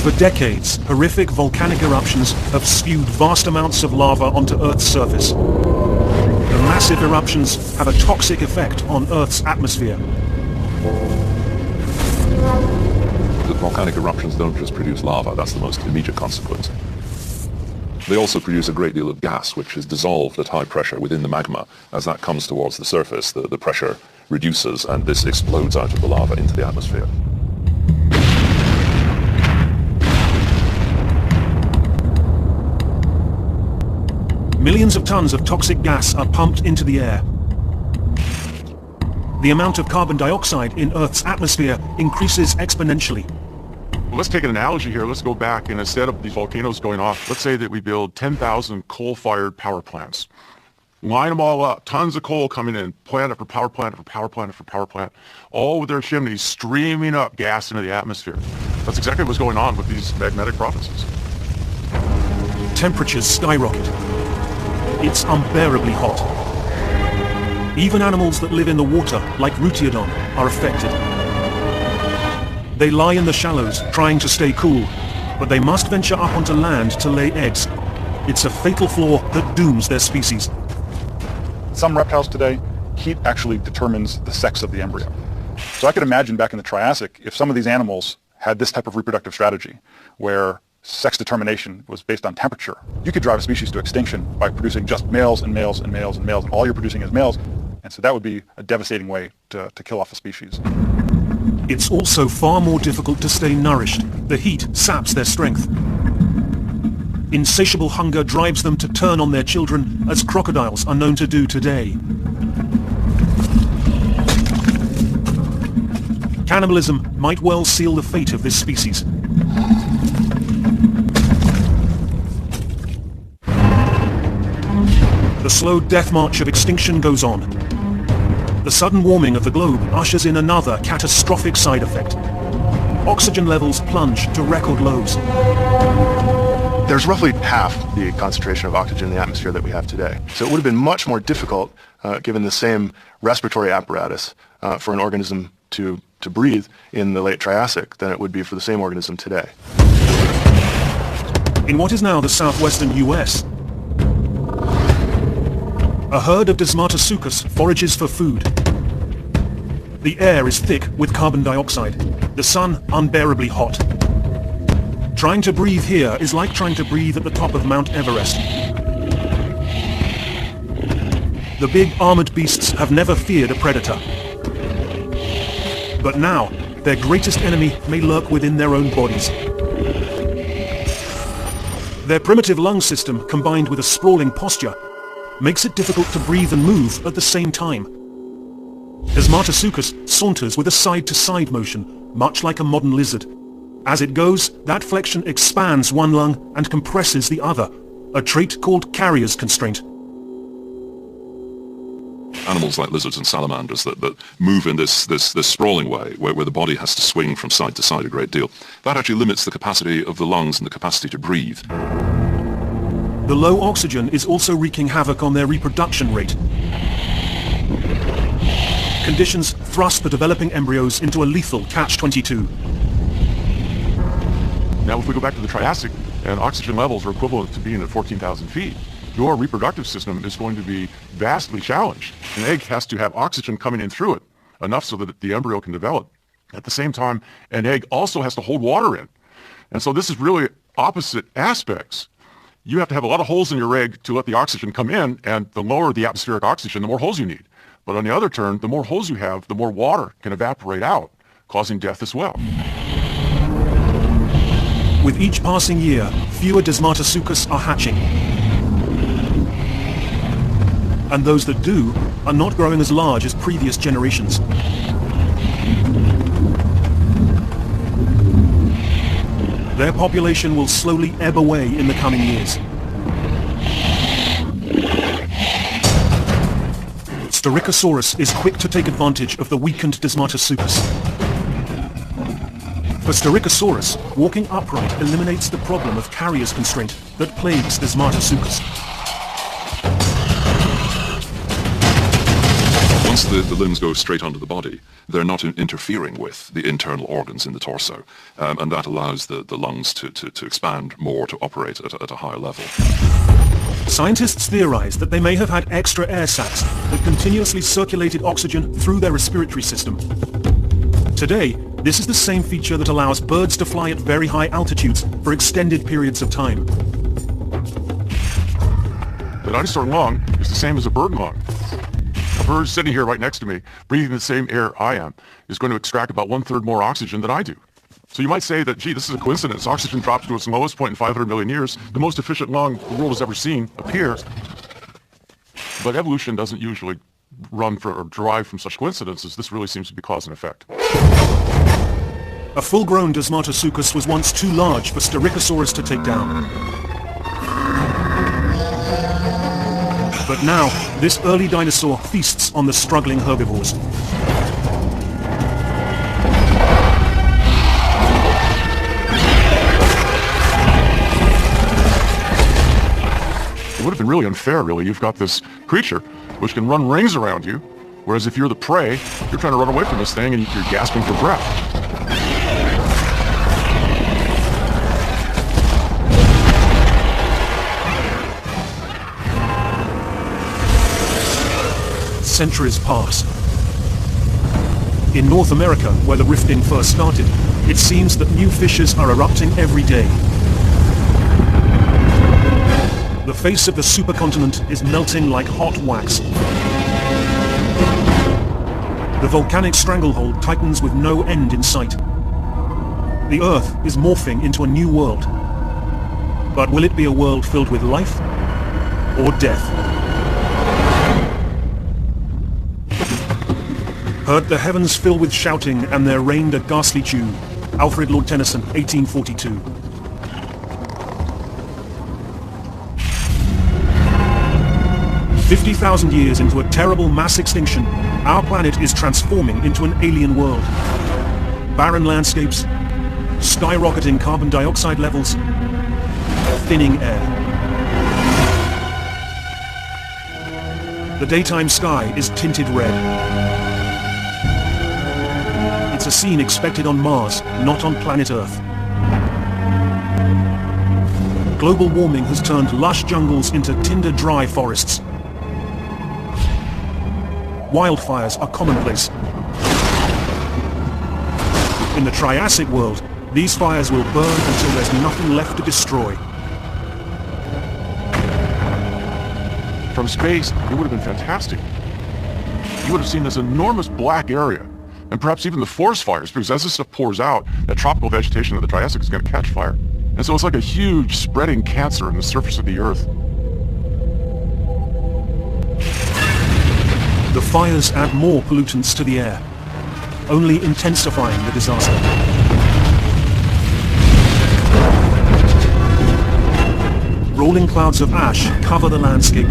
For decades, horrific volcanic eruptions have spewed vast amounts of lava onto Earth's surface. The massive eruptions have a toxic effect on Earth's atmosphere. The volcanic eruptions don't just produce lava, that's the most immediate consequence. They also produce a great deal of gas, which is dissolved at high pressure within the magma. As that comes towards the surface, the pressure reduces and this explodes out of the lava into the atmosphere. Millions of tons of toxic gas are pumped into the air. The amount of carbon dioxide in Earth's atmosphere increases exponentially. Well, let's take an analogy here. Let's go back, and instead of these volcanoes going off, let's say that we build 10,000 coal-fired power plants. Line them all up, tons of coal coming in, plant after power plant after power plant after power plant, all with their chimneys streaming up gas into the atmosphere. That's exactly what's going on with these magmatic provinces. Temperatures skyrocket. It's unbearably hot. Even animals that live in the water, like Rutiodon, are affected. They lie in the shallows, trying to stay cool, but they must venture up onto land to lay eggs. It's a fatal flaw that dooms their species. Some reptiles today, heat actually determines the sex of the embryo. So I could imagine back in the Triassic, if some of these animals had this type of reproductive strategy, where sex determination was based on temperature, you could drive a species to extinction by producing just males and males and males and males, and all you're producing is males. And so that would be a devastating way to kill off a species. It's also far more difficult to stay nourished. The heat saps their strength. Insatiable hunger drives them to turn on their children, as crocodiles are known to do today. Cannibalism might well seal the fate of this species. The slow death march of extinction goes on. The sudden warming of the globe ushers in another catastrophic side effect. Oxygen levels plunge to record lows. There's roughly half the concentration of oxygen in the atmosphere that we have today. So it would have been much more difficult, given the same respiratory apparatus, for an organism to breathe in the late Triassic than it would be for the same organism today. In what is now the southwestern US, a herd of Desmatasuchus forages for food. The air is thick with carbon dioxide, the sun unbearably hot. Trying to breathe here is like trying to breathe at the top of Mount Everest. The big armored beasts have never feared a predator. But now, their greatest enemy may lurk within their own bodies. Their primitive lung system, combined with a sprawling posture, makes it difficult to breathe and move at the same time. Desmatasuchus saunters with a side-to-side motion, much like a modern lizard. As it goes, that flexion expands one lung and compresses the other, a trait called carrier's constraint. Animals like lizards and salamanders that move in this sprawling way, where the body has to swing from side to side a great deal, that actually limits the capacity of the lungs and the capacity to breathe. The low oxygen is also wreaking havoc on their reproduction rate. Conditions thrust the developing embryos into a lethal catch-22. Now, if we go back to the Triassic, and oxygen levels are equivalent to being at 14,000 feet, your reproductive system is going to be vastly challenged. An egg has to have oxygen coming in through it, enough so that the embryo can develop. At the same time, an egg also has to hold water in. And so this is really opposite aspects. You have to have a lot of holes in your egg to let the oxygen come in, and the lower the atmospheric oxygen, the more holes you need. But on the other turn, the more holes you have, the more water can evaporate out, causing death as well. With each passing year, fewer Desmatasuchus are hatching. And those that do are not growing as large as previous generations. Their population will slowly ebb away in the coming years. Styracosaurus is quick to take advantage of the weakened Desmatasuchus. For Styracosaurus, walking upright eliminates the problem of carrier's constraint that plagues Desmatasuchus. Once the limbs go straight onto the body, they're not interfering with the internal organs in the torso, and that allows the lungs to expand more, to operate at a higher level. Scientists theorize that they may have had extra air sacs that continuously circulated oxygen through their respiratory system. Today, this is the same feature that allows birds to fly at very high altitudes for extended periods of time. The dinosaur lung is the same as a bird lung. A bird sitting here right next to me, breathing the same air I am, is going to extract about 1/3 more oxygen than I do. So you might say that, gee, this is a coincidence. Oxygen drops to its lowest point in 500 million years. The most efficient lung the world has ever seen appears. But evolution doesn't usually run or derive from such coincidences. This really seems to be cause and effect. A full-grown Desmatasuchus was once too large for Styracosaurus to take down. But now, this early dinosaur feasts on the struggling herbivores. It would have been really unfair, really. You've got this creature which can run rings around you, whereas if you're the prey, you're trying to run away from this thing and you're gasping for breath. Centuries pass. In North America, where the rifting first started, it seems that new fissures are erupting every day. The face of the supercontinent is melting like hot wax. The volcanic stranglehold tightens with no end in sight. The Earth is morphing into a new world. But will it be a world filled with life or death? Heard the heavens fill with shouting, and there reigned a ghastly tune. Alfred Lord Tennyson, 1842. "50,000 years into a terrible mass extinction, our planet is transforming into an alien world. Barren landscapes, skyrocketing carbon dioxide levels, thinning air. The daytime sky is tinted red. It's a scene expected on Mars, not on planet Earth. Global warming has turned lush jungles into tinder-dry forests. Wildfires are commonplace. In the Triassic world, these fires will burn until there's nothing left to destroy. From space, it would have been fantastic. You would have seen this enormous black area, and perhaps even the forest fires, because as this stuff pours out, that tropical vegetation of the Triassic is going to catch fire. And so it's like a huge spreading cancer on the surface of the Earth. The fires add more pollutants to the air, only intensifying the disaster. Rolling clouds of ash cover the landscape.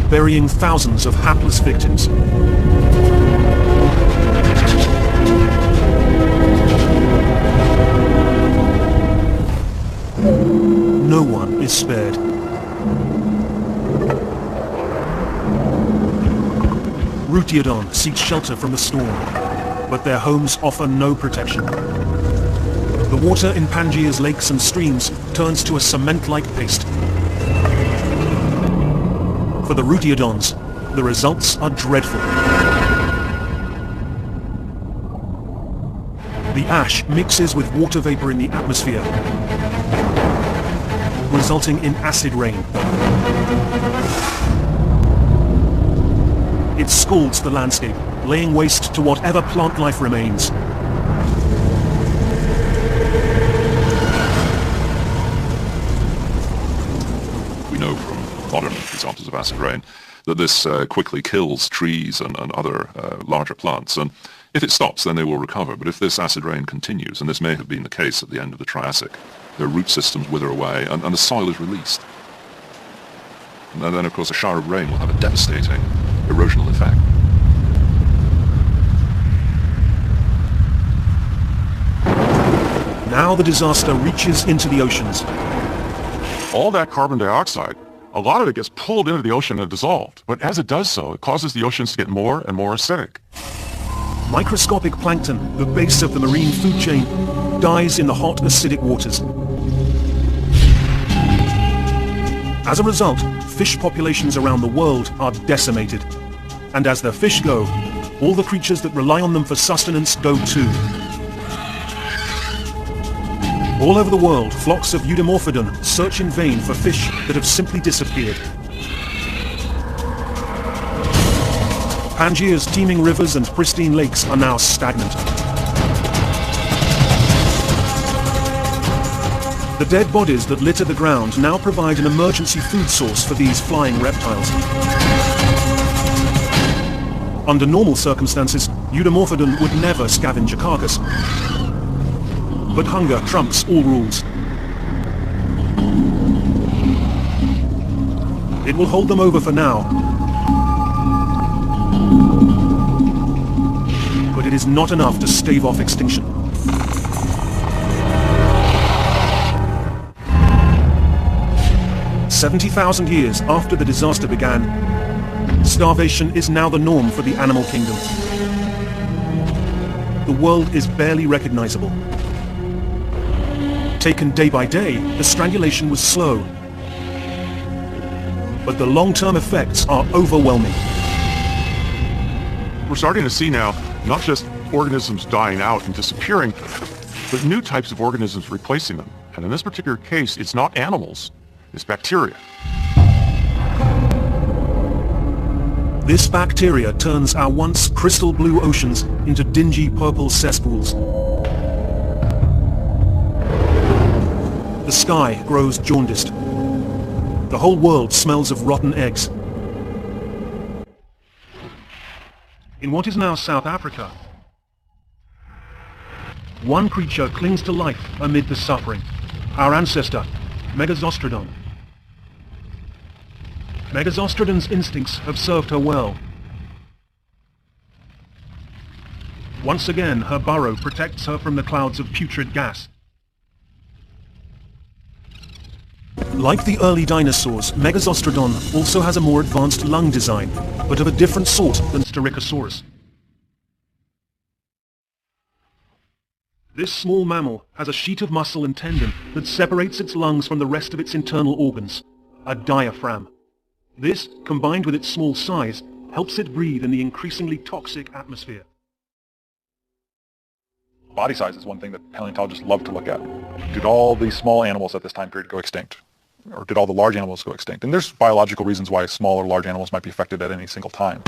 Burying thousands of hapless victims. No one is spared. Rutiodon seek shelter from the storm, but their homes offer no protection. The water in Pangaea's lakes and streams turns to a cement-like paste. For the Rutiodons, the results are dreadful. The ash mixes with water vapor in the atmosphere, resulting in acid rain. It scalds the landscape, laying waste to whatever plant life remains. We know from modern examples of acid rain that this quickly kills trees and other larger plants, and if it stops then they will recover. But if this acid rain continues, and this may have been the case at the end of the Triassic, their root systems wither away and the soil is released. And then of course a shower of rain will have a devastating erosional effect. Now the disaster reaches into the oceans. All that carbon dioxide, a lot of it gets pulled into the ocean and dissolved. But as it does so, it causes the oceans to get more and more acidic. Microscopic plankton, the base of the marine food chain, dies in the hot, acidic waters. As a result, fish populations around the world are decimated. And as the fish go, all the creatures that rely on them for sustenance go too. All over the world, flocks of Eudimorphodon search in vain for fish that have simply disappeared. Pangaea's teeming rivers and pristine lakes are now stagnant. The dead bodies that litter the ground now provide an emergency food source for these flying reptiles. Under normal circumstances, Eudimorphodon would never scavenge a carcass. But hunger trumps all rules. It will hold them over for now. But it is not enough to stave off extinction. "70,000 years after the disaster began, starvation is now the norm for the animal kingdom. The world is barely recognizable. Taken day by day, the strangulation was slow. But the long-term effects are overwhelming. We're starting to see now not just organisms dying out and disappearing, but new types of organisms replacing them. And in this particular case, it's not animals, it's bacteria. This bacteria turns our once crystal blue oceans into dingy purple cesspools. The sky grows jaundiced. The whole world smells of rotten eggs. In what is now South Africa, one creature clings to life amid the suffering. Our ancestor, Megazostrodon. Megazostrodon's instincts have served her well. Once again, her burrow protects her from the clouds of putrid gas. Like the early dinosaurs, Megazostrodon also has a more advanced lung design, but of a different sort than Styracosaurus. This small mammal has a sheet of muscle and tendon that separates its lungs from the rest of its internal organs, a diaphragm. This, combined with its small size, helps it breathe in the increasingly toxic atmosphere. Body size is one thing that paleontologists love to look at. Did all these small animals at this time period go extinct? Or did all the large animals go extinct? And there's biological reasons why small or large animals might be affected at any single time.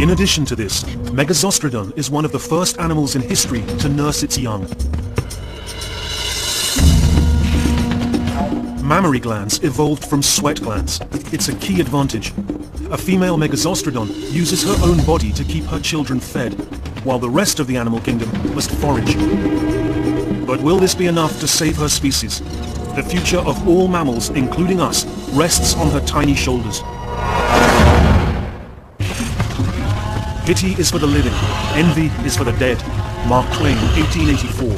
In addition to this, Megazostrodon is one of the first animals in history to nurse its young. Mammary glands evolved from sweat glands. It's a key advantage. A female Megazostrodon uses her own body to keep her children fed, while the rest of the animal kingdom must forage. But will this be enough to save her species? The future of all mammals, including us, rests on her tiny shoulders. Pity is for the living, envy is for the dead. Mark Twain, 1884.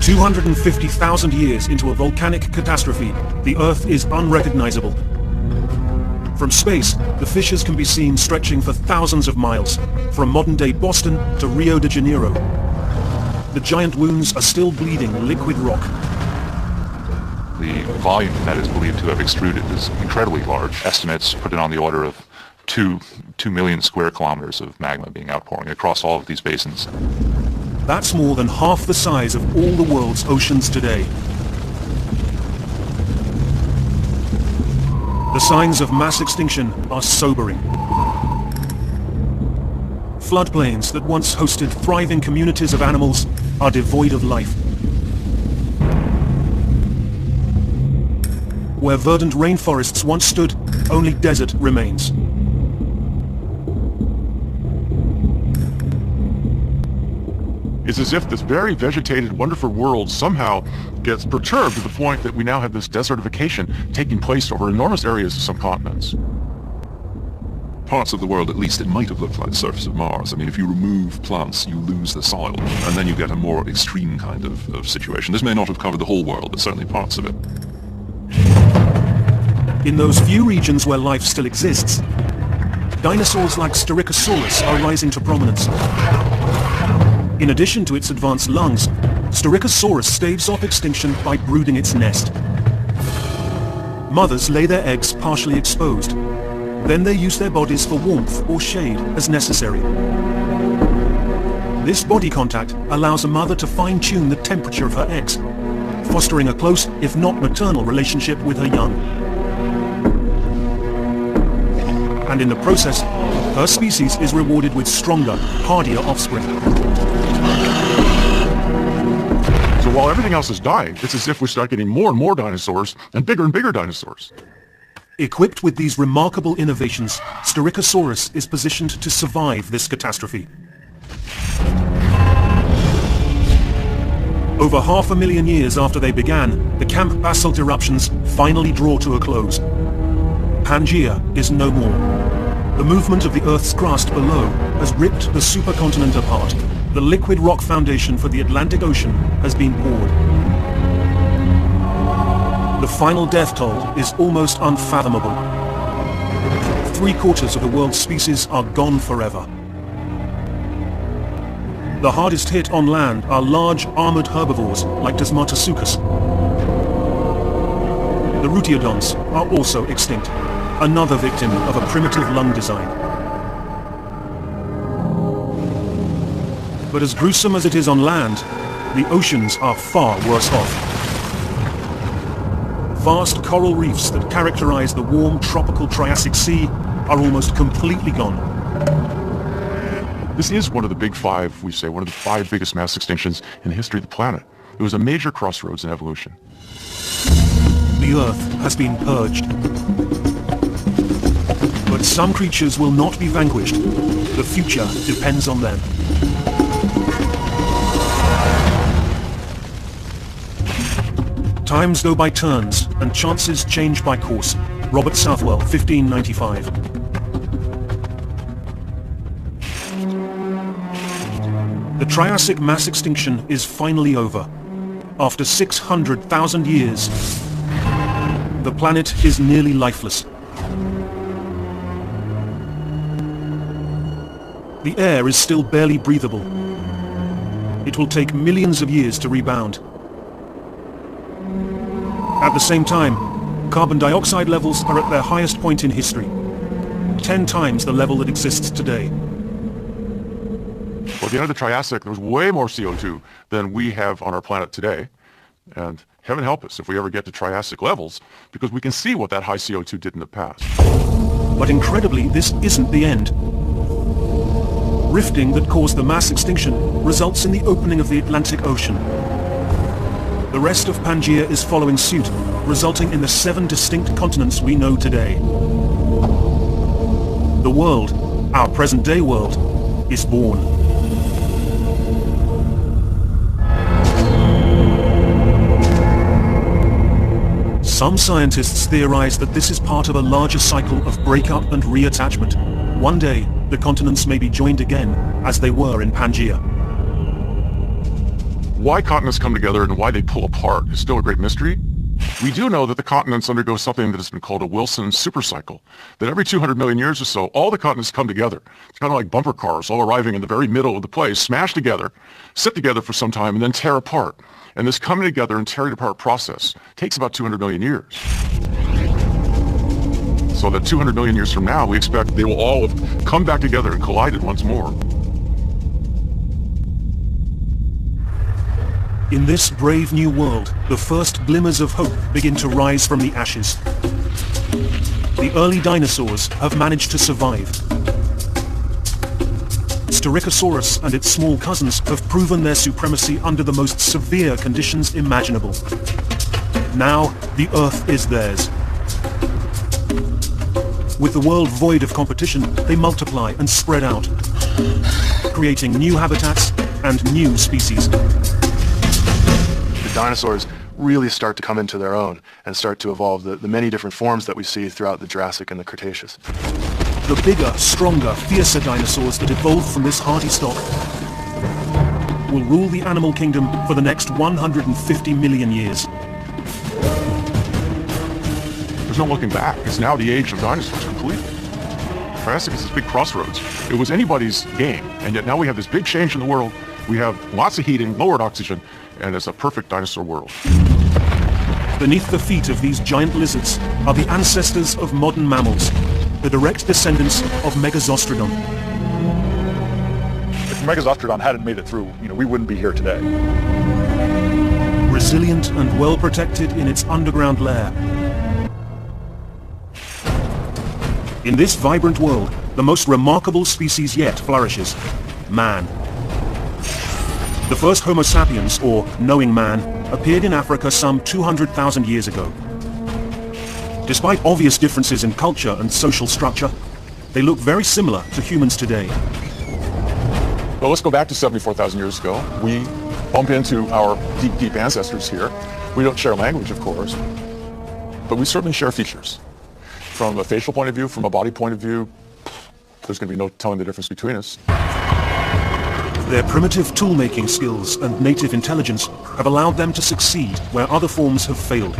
250,000 years into a volcanic catastrophe, the Earth is unrecognizable. From space, the fissures can be seen stretching for thousands of miles, from modern-day Boston to Rio de Janeiro. The giant wounds are still bleeding liquid rock. The volume that is believed to have extruded is incredibly large. Estimates put it on the order of 2 million square kilometers of magma being outpouring across all of these basins. That's more than half the size of all the world's oceans today. The signs of mass extinction are sobering. Floodplains that once hosted thriving communities of animals are devoid of life. Where verdant rainforests once stood, only desert remains. It's as if this very vegetated, wonderful world somehow gets perturbed to the point that we now have this desertification taking place over enormous areas of some continents. Parts of the world, at least, it might have looked like the surface of Mars. I mean, if you remove plants, you lose the soil, and then you get a more extreme kind of situation. This may not have covered the whole world, but certainly parts of it. In those few regions where life still exists, dinosaurs like Styracosaurus are rising to prominence. In addition to its advanced lungs, Styracosaurus staves off extinction by brooding its nest. Mothers lay their eggs partially exposed. Then they use their bodies for warmth or shade as necessary. This body contact allows a mother to fine-tune the temperature of her eggs, fostering a close, if not maternal, relationship with her young. And in the process, her species is rewarded with stronger, hardier offspring. So while everything else is dying, it's as if we start getting more and more dinosaurs and bigger dinosaurs. Equipped with these remarkable innovations, Styracosaurus is positioned to survive this catastrophe. Over 500,000 years after they began, the Camp basalt eruptions finally draw to a close. Pangaea is no more. The movement of the Earth's crust below has ripped the supercontinent apart. The liquid rock foundation for the Atlantic Ocean has been poured. The final death toll is almost unfathomable. 3/4 of the world's species are gone forever. The hardest hit on land are large armored herbivores like Desmatosuchus. The Rutiodonts are also extinct, another victim of a primitive lung design. But as gruesome as it is on land, the oceans are far worse off. Vast coral reefs that characterize the warm tropical Triassic Sea are almost completely gone. This is one of the big five, we say, one of the 5 biggest mass extinctions in the history of the planet. It was a major crossroads in evolution. The Earth has been purged. But some creatures will not be vanquished. The future depends on them. Times go by turns, and chances change by course. Robert Southwell, 1595. The Triassic mass extinction is finally over. After 600,000 years, the planet is nearly lifeless. The air is still barely breathable. It will take millions of years to rebound. At the same time, carbon dioxide levels are at their highest point in history, 10 times the level that exists today. Well, at the end of the Triassic, there was way more CO2 than we have on our planet today. And heaven help us if we ever get to Triassic levels, because we can see what that high CO2 did in the past. But incredibly, this isn't the end. Rifting that caused the mass extinction results in the opening of the Atlantic Ocean. The rest of Pangaea is following suit, resulting in the 7 distinct continents we know today. The world, our present-day world, is born. Some scientists theorize that this is part of a larger cycle of breakup and reattachment. One day, the continents may be joined again, as they were in Pangaea. Why continents come together and why they pull apart is still a great mystery. We do know that the continents undergo something that has been called a Wilson supercycle, that every 200 million years or so, all the continents come together. It's kind of like bumper cars, all arriving in the very middle of the place, smash together, sit together for some time, and then tear apart. And this coming together and tearing apart process takes about 200 million years. So that 200 million years from now, we expect they will all have come back together and collided once more. In this brave new world, the first glimmers of hope begin to rise from the ashes. The early dinosaurs have managed to survive. Styracosaurus and its small cousins have proven their supremacy under the most severe conditions imaginable. Now, the Earth is theirs. With the world void of competition, they multiply and spread out, creating new habitats and new species. The dinosaurs really start to come into their own and start to evolve the many different forms that we see throughout the Jurassic and the Cretaceous. The bigger, stronger, fiercer dinosaurs that evolved from this hardy stock will rule the animal kingdom for the next 150 million years. There's no looking back. It's now the age of dinosaurs completely. Triassic is this big crossroads. It was anybody's game, and yet now we have this big change in the world. We have lots of heating, lowered oxygen, and it's a perfect dinosaur world. Beneath the feet of these giant lizards are the ancestors of modern mammals, the direct descendants of Megazostrodon. If Megazostrodon hadn't made it through, we wouldn't be here today. Resilient and well protected in its underground lair. In this vibrant world, the most remarkable species yet flourishes: man. The first Homo sapiens, or knowing man, appeared in Africa some 200,000 years ago. Despite obvious differences in culture and social structure, they look very similar to humans today. Well, let's go back to 74,000 years ago. We bump into our deep, deep ancestors here. We don't share language, of course, but we certainly share features. From a facial point of view, from a body point of view, there's going to be no telling the difference between us. Their primitive tool-making skills and native intelligence have allowed them to succeed where other forms have failed.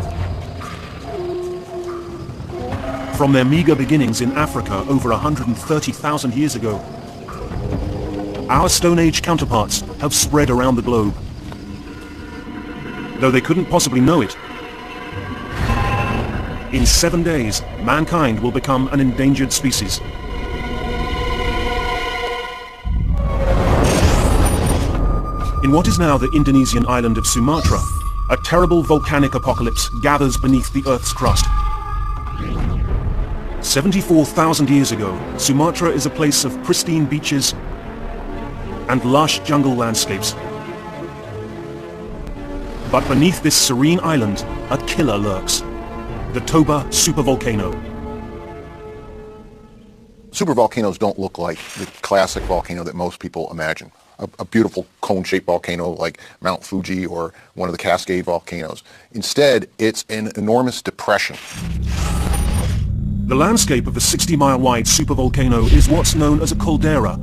From their meager beginnings in Africa over 130,000 years ago, our Stone Age counterparts have spread around the globe. Though they couldn't possibly know it, in 7 days, mankind will become an endangered species. In what is now the Indonesian island of Sumatra, a terrible volcanic apocalypse gathers beneath the Earth's crust. 74,000 years ago, Sumatra is a place of pristine beaches and lush jungle landscapes. But beneath this serene island, a killer lurks. The Toba supervolcano. Supervolcanoes don't look like the classic volcano that most people imagine. A beautiful cone-shaped volcano like Mount Fuji or one of the Cascade volcanoes. Instead, it's an enormous depression. The landscape of the 60-mile-wide supervolcano is what's known as a caldera,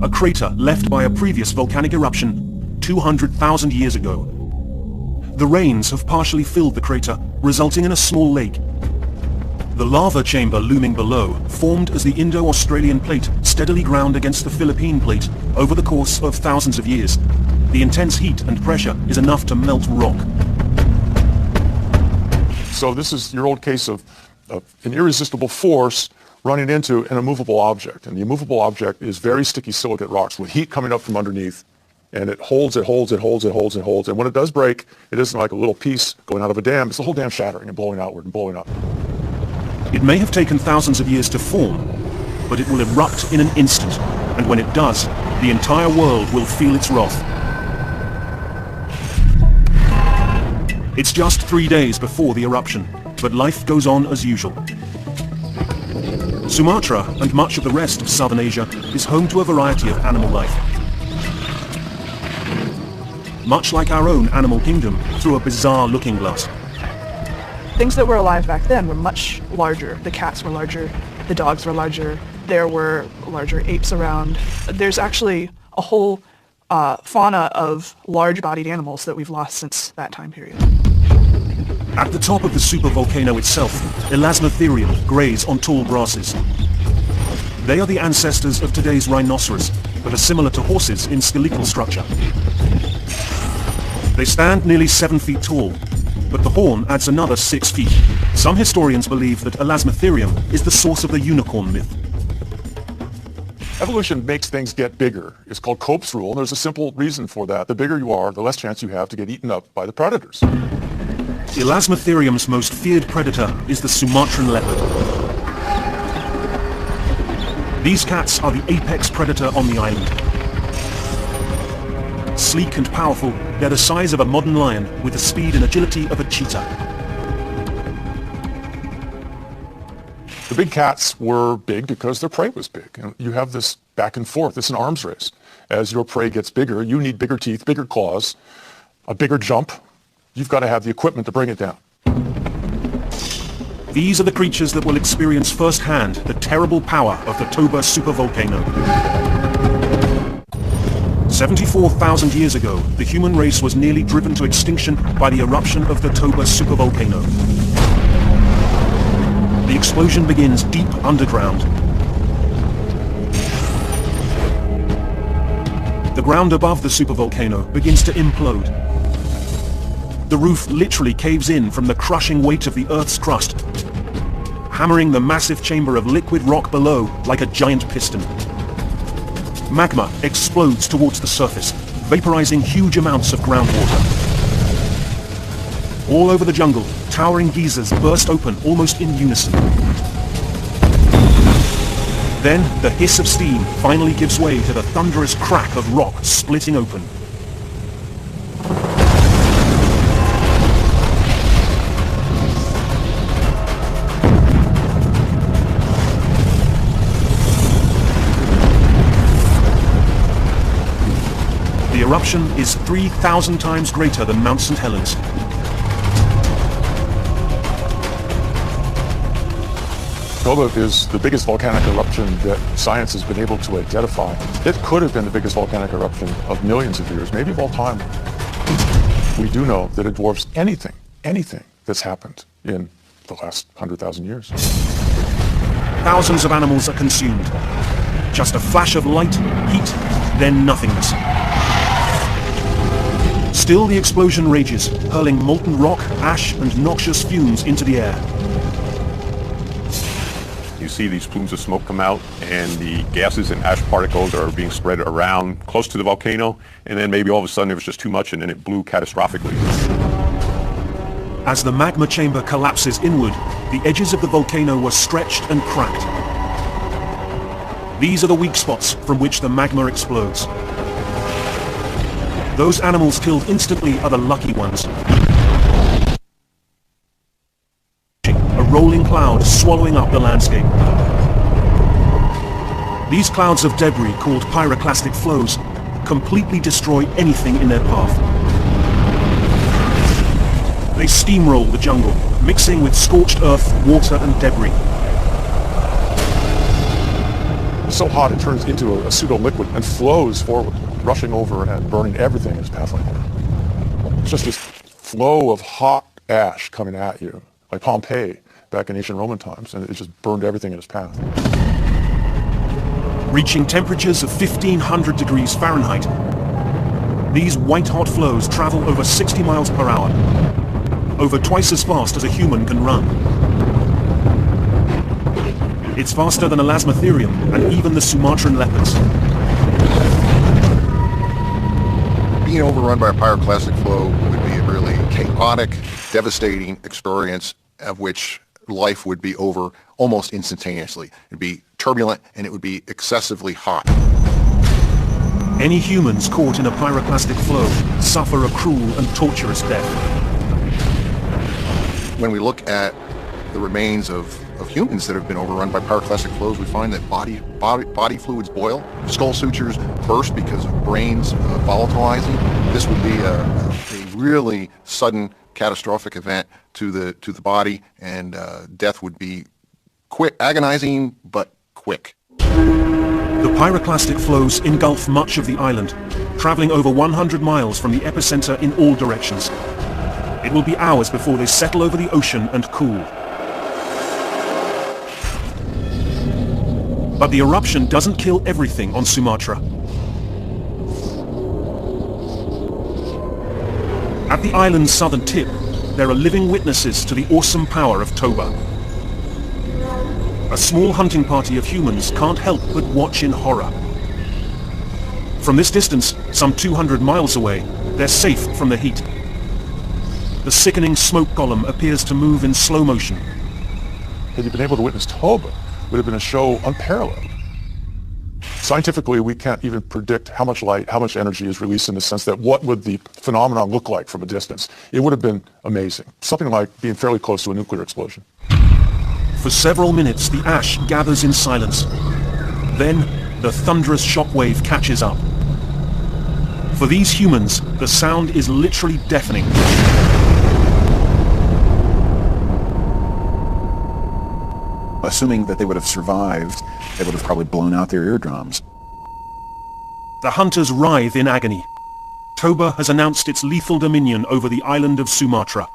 a crater left by a previous volcanic eruption 200,000 years ago. The rains have partially filled the crater, resulting in a small lake. The lava chamber looming below formed as the Indo-Australian plate steadily ground against the Philippine plate over the course of thousands of years. The intense heat and pressure is enough to melt rock. So this is your old case of an irresistible force running into an immovable object. And the immovable object is very sticky silicate rocks with heat coming up from underneath. And it holds, it holds, it holds, it holds, it holds. And when it does break, it isn't like a little piece going out of a dam. It's the whole dam shattering and blowing outward and blowing up. It may have taken thousands of years to form, but it will erupt in an instant. And when it does, the entire world will feel its wrath. It's just 3 days before the eruption, but life goes on as usual. Sumatra and much of the rest of southern Asia is home to a variety of animal life. Much like our own animal kingdom, through a bizarre looking glass. Things that were alive back then were much larger. The cats were larger, the dogs were larger, there were larger apes around. There's actually a whole fauna of large-bodied animals that we've lost since that time period. At the top of the supervolcano itself, Elasmotherium graze on tall grasses. They are the ancestors of today's rhinoceros, but are similar to horses in skeletal structure. They stand nearly 7 feet tall, but the horn adds another 6 feet. Some historians believe that Elasmotherium is the source of the unicorn myth. Evolution makes things get bigger. It's called Cope's rule, and there's a simple reason for that. The bigger you are, the less chance you have to get eaten up by the predators. Elasmotherium's most feared predator is the Sumatran leopard. These cats are the apex predator on the island. Sleek and powerful, they're the size of a modern lion with the speed and agility of a cheetah. The big cats were big because their prey was big. And you have this back and forth. It's an arms race. As your prey gets bigger, you need bigger teeth, bigger claws, a bigger jump. You've got to have the equipment to bring it down. These are the creatures that will experience firsthand the terrible power of the Toba supervolcano. 74,000 years ago, the human race was nearly driven to extinction by the eruption of the Toba supervolcano. The explosion begins deep underground. The ground above the supervolcano begins to implode. The roof literally caves in from the crushing weight of the Earth's crust, hammering the massive chamber of liquid rock below like a giant piston. Magma explodes towards the surface, vaporizing huge amounts of groundwater. All over the jungle, towering geysers burst open almost in unison. Then, the hiss of steam finally gives way to the thunderous crack of rock splitting open. The eruption is 3,000 times greater than Mount St. Helens. Toba is the biggest volcanic eruption that science has been able to identify. It could have been the biggest volcanic eruption of millions of years, maybe of all time. We do know that it dwarfs anything that's happened in the last 100,000 years. Thousands of animals are consumed. Just a flash of light, heat, then nothingness. Still the explosion rages, hurling molten rock, ash, and noxious fumes into the air. You see these plumes of smoke come out, and the gases and ash particles are being spread around close to the volcano, and then maybe all of a sudden it was just too much and then it blew catastrophically. As the magma chamber collapses inward, the edges of the volcano were stretched and cracked. These are the weak spots from which the magma explodes. Those animals killed instantly are the lucky ones. A rolling cloud swallowing up the landscape. These clouds of debris, called pyroclastic flows, completely destroy anything in their path. They steamroll the jungle, mixing with scorched earth, water and debris. It's so hot it turns into a pseudo-liquid and flows forward, rushing over and burning everything in its pathway. It's just this flow of hot ash coming at you, like Pompeii back in ancient Roman times, and it just burned everything in its path. Reaching temperatures of 1500 degrees Fahrenheit, these white-hot flows travel over 60 miles per hour, over twice as fast as a human can run. It's faster than elasmotherium and even the Sumatran leopards. Being overrun by a pyroclastic flow would be a really chaotic, devastating experience of which life would be over almost instantaneously. It'd be turbulent and it would be excessively hot. Any humans caught in a pyroclastic flow suffer a cruel and torturous death. When we look at the remains of humans that have been overrun by pyroclastic flows, we find that body fluids boil, skull sutures burst because of brains volatilizing. This would be a really sudden, catastrophic event to the body, and death would be quick, agonizing, but quick. The pyroclastic flows engulf much of the island, traveling over 100 miles from the epicenter in all directions. It will be hours before they settle over the ocean and cool. But the eruption doesn't kill everything on Sumatra. At the island's southern tip, there are living witnesses to the awesome power of Toba. A small hunting party of humans can't help but watch in horror. From this distance, some 200 miles away, they're safe from the heat. The sickening smoke column appears to move in slow motion. Had you been able to witness Toba, it would have been a show unparalleled. Scientifically, we can't even predict how much light, how much energy is released in the sense that what would the phenomenon look like from a distance. It would have been amazing. Something like being fairly close to a nuclear explosion. For several minutes, the ash gathers in silence. Then, the thunderous shockwave catches up. For these humans, the sound is literally deafening. Assuming that they would have survived, they would have probably blown out their eardrums. The hunters writhe in agony. Toba has announced its lethal dominion over the island of Sumatra.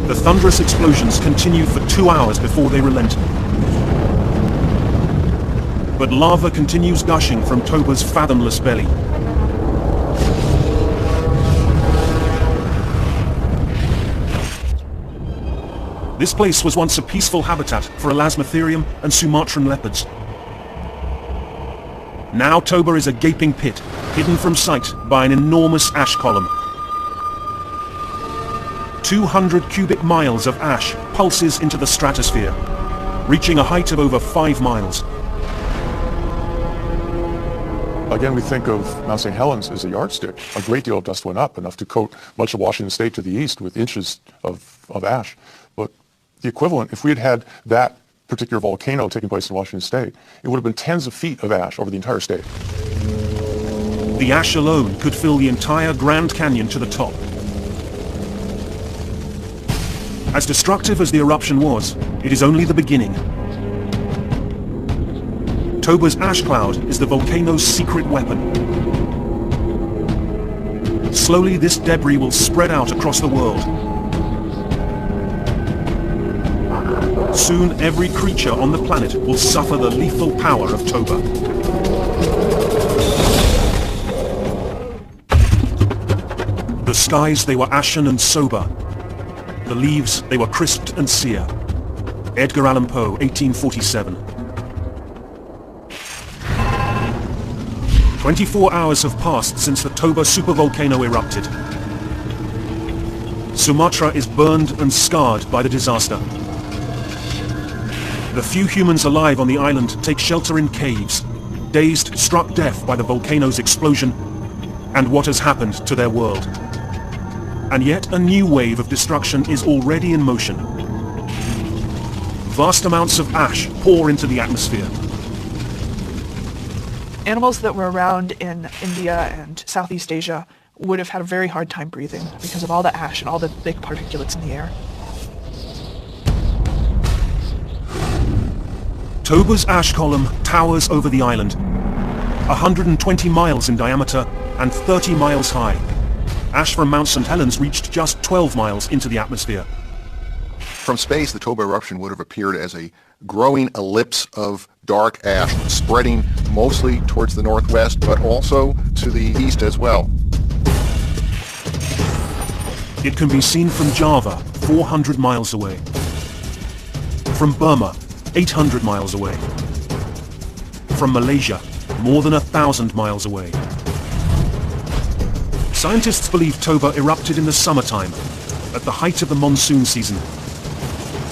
The thunderous explosions continue for 2 hours before they relent. But lava continues gushing from Toba's fathomless belly. This place was once a peaceful habitat for elasmotherium and Sumatran leopards. Now Toba is a gaping pit, hidden from sight by an enormous ash column. 200 cubic miles of ash pulses into the stratosphere, reaching a height of over 5 miles. Again, we think of Mount St. Helens as a yardstick. A great deal of dust went up, enough to coat much of Washington State to the east with inches of ash. But the equivalent, if we had had that particular volcano taking place in Washington State, it would have been tens of feet of ash over the entire state. The ash alone could fill the entire Grand Canyon to the top. As destructive as the eruption was, it is only the beginning. Toba's ash cloud is the volcano's secret weapon. Slowly, this debris will spread out across the world. Soon, every creature on the planet will suffer the lethal power of Toba. The skies, they were ashen and sober. The leaves, they were crisped and sere. Edgar Allan Poe, 1847. 24 hours have passed since the Toba supervolcano erupted. Sumatra is burned and scarred by the disaster. The few humans alive on the island take shelter in caves. dazed, struck deaf by the volcano's explosion and what has happened to their world. And yet a new wave of destruction is already in motion. Vast amounts of ash pour into the atmosphere. Animals that were around in India and Southeast Asia would have had a very hard time breathing because of all the ash and all the big particulates in the air. Toba's ash column towers over the island, 120 miles in diameter and 30 miles high. Ash from Mount St. Helens reached just 12 miles into the atmosphere. From space, the Toba eruption would have appeared as a growing ellipse of dark ash spreading mostly towards the northwest, but also to the east as well. It can be seen from Java, 400 miles away. From Burma, 800 miles away. From Malaysia, more than 1,000 miles away. Scientists believe Toba erupted in the summertime, at the height of the monsoon season.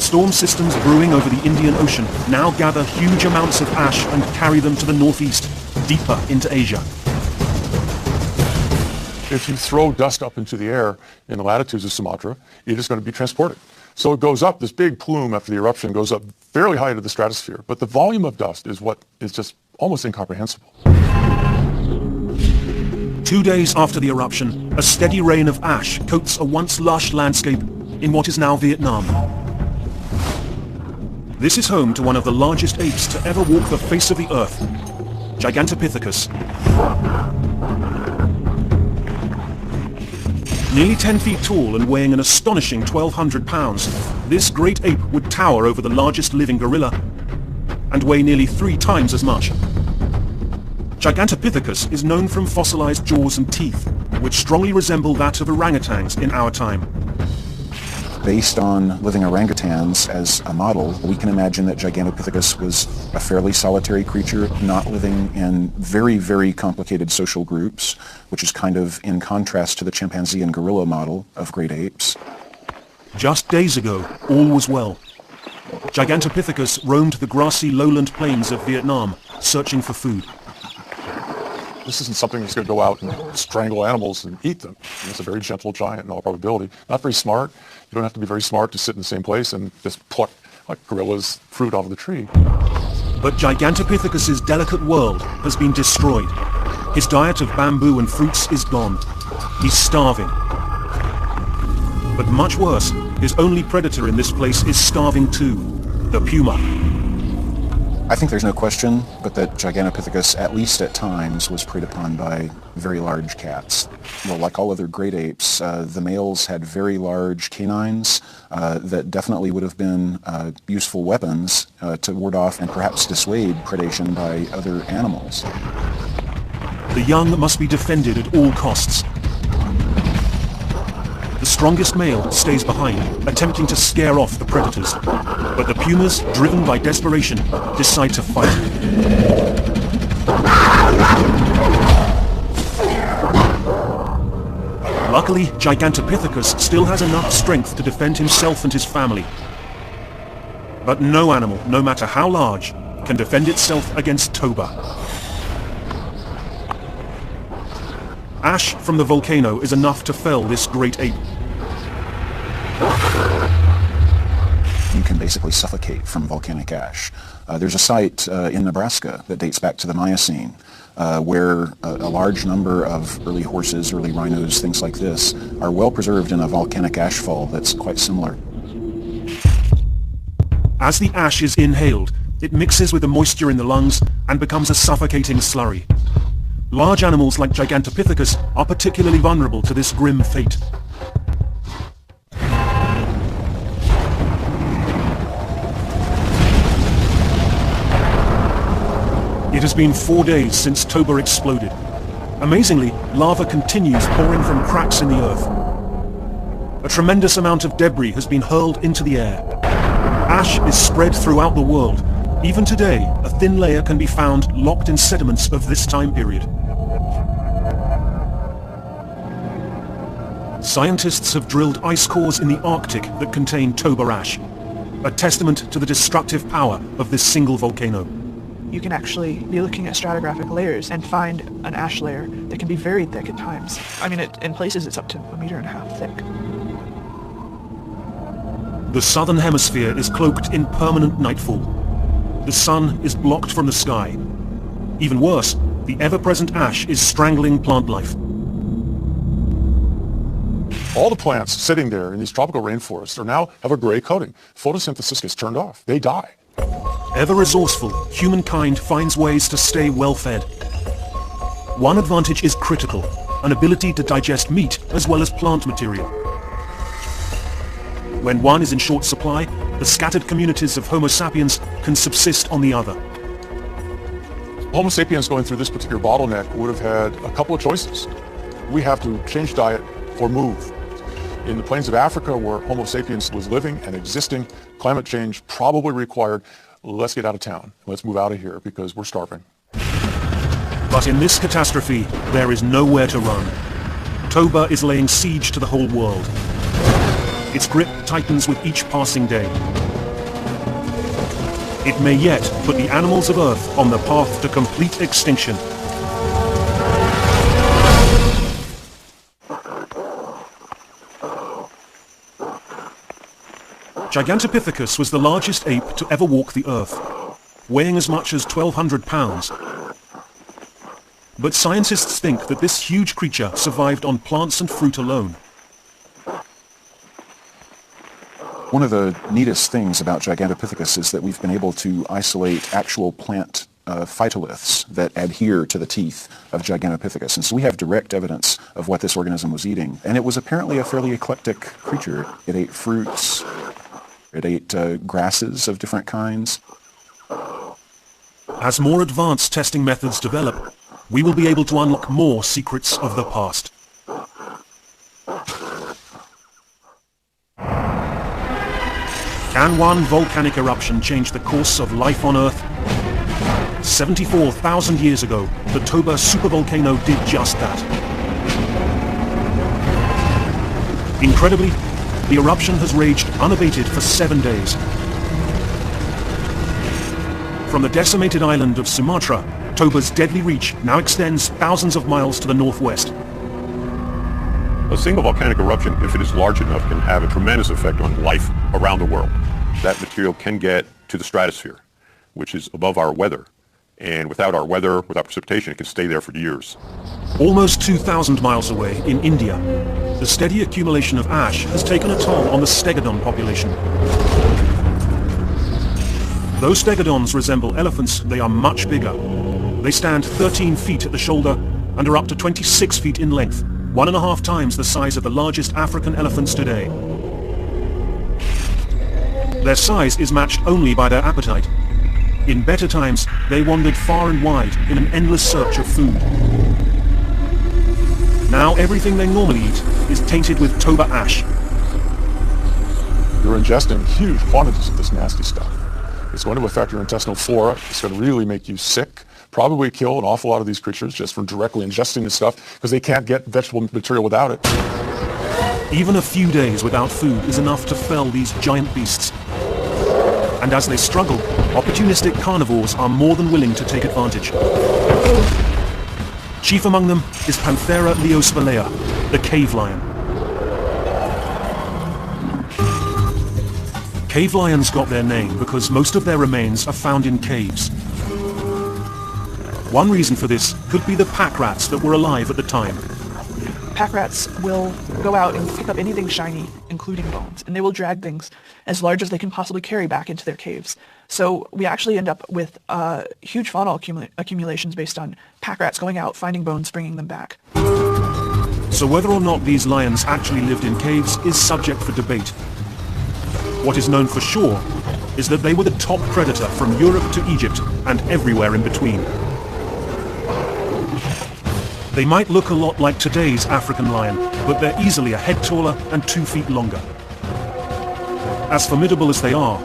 Storm systems brewing over the Indian Ocean now gather huge amounts of ash and carry them to the northeast, deeper into Asia. If you throw dust up into the air in the latitudes of Sumatra, it is going to be transported. So it goes up, this big plume after the eruption goes up fairly high to the stratosphere. But the volume of dust is what is just almost incomprehensible. 2 days after the eruption, a steady rain of ash coats a once lush landscape in what is now Vietnam. This is home to one of the largest apes to ever walk the face of the earth, Gigantopithecus. Nearly 10 feet tall and weighing an astonishing 1,200 pounds, this great ape would tower over the largest living gorilla and weigh nearly 3 times as much. Gigantopithecus is known from fossilized jaws and teeth, which strongly resemble that of orangutans in our time. Based on living orangutans as a model, we can imagine that Gigantopithecus was a fairly solitary creature, not living in very, very complicated social groups, which is kind of in contrast to the chimpanzee and gorilla model of great apes. Just days ago, all was well. Gigantopithecus roamed the grassy lowland plains of Vietnam, searching for food. This isn't something that's going to go out and strangle animals and eat them. It's a very gentle giant in all probability. Not very smart. You don't have to be very smart to sit in the same place and just pluck, like gorillas, fruit off of the tree. But Gigantopithecus's delicate world has been destroyed. His diet of bamboo and fruits is gone. He's starving. But much worse, his only predator in this place is starving too, the puma. I think there's no question, but that Gigantopithecus, at least at times, was preyed upon by very large cats. Well, like all other great apes, the males had very large canines that definitely would have been useful weapons to ward off and perhaps dissuade predation by other animals. The young must be defended at all costs. The strongest male stays behind, attempting to scare off the predators. But the pumas, driven by desperation, decide to fight. Luckily, Gigantopithecus still has enough strength to defend himself and his family. But no animal, no matter how large, can defend itself against Toba. Ash from the volcano is enough to fell this great ape. You can basically suffocate from volcanic ash. There's a site in Nebraska that dates back to the Miocene where a large number of early horses, early rhinos, things like this, are well preserved in a volcanic ashfall that's quite similar. As the ash is inhaled, it mixes with the moisture in the lungs and becomes a suffocating slurry. Large animals like Gigantopithecus are particularly vulnerable to this grim fate. It has been 4 days since Toba exploded. Amazingly, lava continues pouring from cracks in the earth. A tremendous amount of debris has been hurled into the air. Ash is spread throughout the world. Even today, a thin layer can be found locked in sediments of this time period. Scientists have drilled ice cores in the Arctic that contain Toba ash, a testament to the destructive power of this single volcano. you can actually be looking at stratigraphic layers and find an ash layer that can be very thick at times. I mean, in places it's up to 1.5 meters thick. The southern hemisphere is cloaked in permanent nightfall. The sun is blocked from the sky. Even worse, the ever-present ash is strangling plant life. All the plants sitting there in these tropical rainforests have a gray coating. Photosynthesis gets turned off. They die. Ever resourceful, humankind finds ways to stay well-fed. One advantage is critical, an ability to digest meat as well as plant material. When one is in short supply, the scattered communities of Homo sapiens can subsist on the other. Homo sapiens going through this particular bottleneck would have had a couple of choices. We have to change diet or move. In the plains of Africa, where Homo sapiens was living and existing, climate change probably required, let's get out of town. Let's move out of here because we're starving. But in this catastrophe, there is nowhere to run. Toba is laying siege to the whole world. Its grip tightens with each passing day. It may yet put the animals of Earth on the path to complete extinction. Gigantopithecus was the largest ape to ever walk the Earth, weighing as much as 1,200 pounds. But scientists think that this huge creature survived on plants and fruit alone. One of the neatest things about Gigantopithecus is that we've been able to isolate actual plant phytoliths that adhere to the teeth of Gigantopithecus. And so we have direct evidence of what this organism was eating. And it was apparently a fairly eclectic creature. It ate fruits, it ate grasses of different kinds. As more advanced testing methods develop, we will be able to unlock more secrets of the past. Can one volcanic eruption change the course of life on Earth? 74,000 years ago, the Toba supervolcano did just that. Incredibly, the eruption has raged unabated for 7 days. From the decimated island of Sumatra, Toba's deadly reach now extends thousands of miles to the northwest. A single volcanic eruption, if it is large enough, can have a tremendous effect on life around the world. That material can get to the stratosphere, which is above our weather. And without our weather, without precipitation, it can stay there for years. Almost 2,000 miles away, in India, the steady accumulation of ash has taken a toll on the stegodon population. Though stegodons resemble elephants, they are much bigger. They stand 13 feet at the shoulder and are up to 26 feet in length, 1.5 times the size of the largest African elephants today. Their size is matched only by their appetite. In better times, they wandered far and wide in an endless search of food. Now everything they normally eat is tainted with Toba ash. You're ingesting huge quantities of this nasty stuff. It's going to affect your intestinal flora. It's going to really make you sick. Probably kill an awful lot of these creatures just from directly ingesting this stuff because they can't get vegetable material without it. Even a few days without food is enough to fell these giant beasts. And as they struggle, opportunistic carnivores are more than willing to take advantage. Chief among them is Panthera leospelea, the cave lion. Cave lions got their name because most of their remains are found in caves. One reason for this could be the pack rats that were alive at the time. Pack rats will go out and pick up anything shiny, including bones, and they will drag things as large as they can possibly carry back into their caves. So we actually end up with huge faunal accumulations based on pack rats going out, finding bones, bringing them back. So whether or not these lions actually lived in caves is subject for debate. What is known for sure is that they were the top predator from Europe to Egypt and everywhere in between. They might look a lot like today's African lion, but they're easily a head taller and 2 feet longer. As formidable as they are,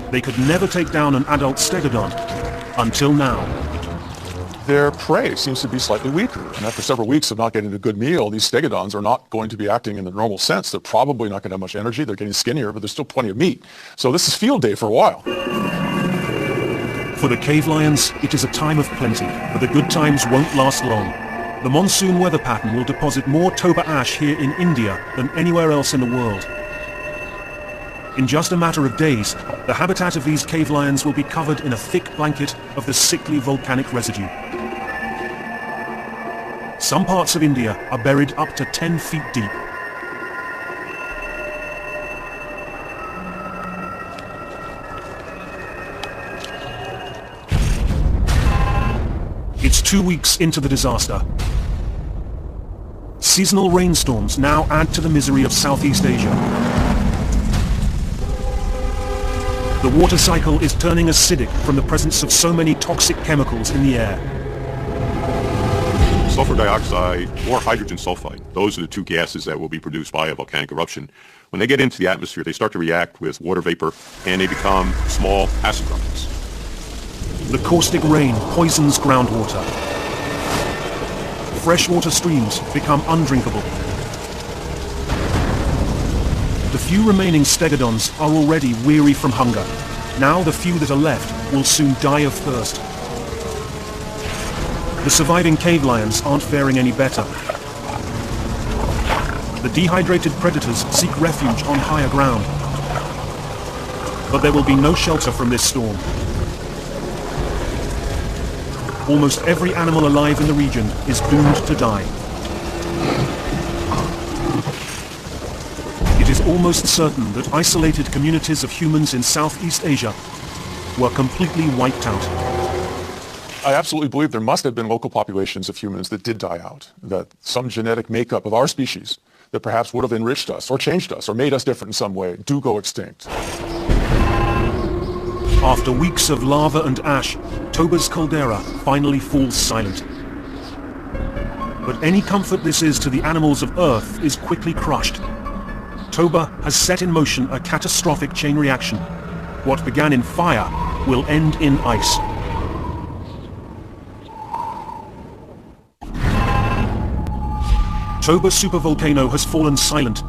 they could never take down an adult stegodon, until now. Their prey seems to be slightly weaker, and after several weeks of not getting a good meal, these stegodons are not going to be acting in the normal sense. They're probably not going to have much energy. They're getting skinnier, but there's still plenty of meat. So this is field day for a while. For the cave lions, it is a time of plenty, but the good times won't last long. The monsoon weather pattern will deposit more toba ash here in India than anywhere else in the world. In just a matter of days, the habitat of these cave lions will be covered in a thick blanket of the sickly volcanic residue. Some parts of India are buried up to 10 feet deep. It's 2 weeks into the disaster. Seasonal rainstorms now add to the misery of Southeast Asia. The water cycle is turning acidic from the presence of so many toxic chemicals in the air. Sulfur dioxide or hydrogen sulfide, those are the two gases that will be produced by a volcanic eruption. When they get into the atmosphere, they start to react with water vapor and they become small acid droplets. The caustic rain poisons groundwater. Freshwater streams become undrinkable. The few remaining stegodons are already weary from hunger. Now the few that are left will soon die of thirst. The surviving cave lions aren't faring any better. The dehydrated predators seek refuge on higher ground. But there will be no shelter from this storm. Almost every animal alive in the region is doomed to die. It is almost certain that isolated communities of humans in Southeast Asia were completely wiped out. I absolutely believe there must have been local populations of humans that did die out, that some genetic makeup of our species that perhaps would have enriched us or changed us or made us different in some way do go extinct. After weeks of lava and ash, Toba's caldera finally falls silent. But any comfort this is to the animals of Earth is quickly crushed. Toba has set in motion a catastrophic chain reaction. What began in fire will end in ice. Toba supervolcano has fallen silent.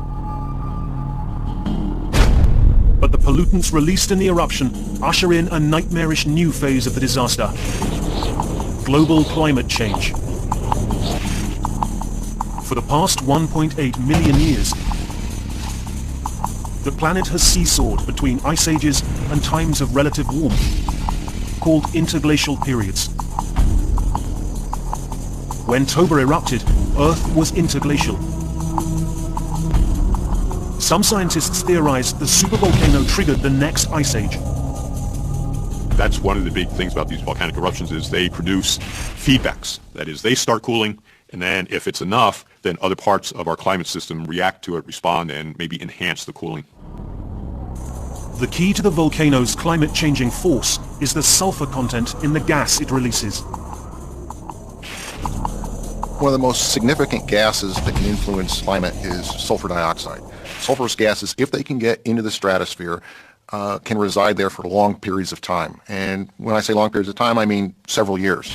But the pollutants released in the eruption usher in a nightmarish new phase of the disaster. Global climate change. For the past 1.8 million years, the planet has seesawed between ice ages and times of relative warmth, called interglacial periods. When Toba erupted, Earth was interglacial. Some scientists theorize the supervolcano triggered the next ice age. That's one of the big things about these volcanic eruptions is they produce feedbacks. That is, they start cooling, and then if it's enough, then other parts of our climate system react to it, respond, and maybe enhance the cooling. The key to the volcano's climate-changing force is the sulfur content in the gas it releases. One of the most significant gases that can influence climate is sulfur dioxide. Sulfurous gases, if they can get into the stratosphere, can reside there for long periods of time. And when I say long periods of time, I mean several years.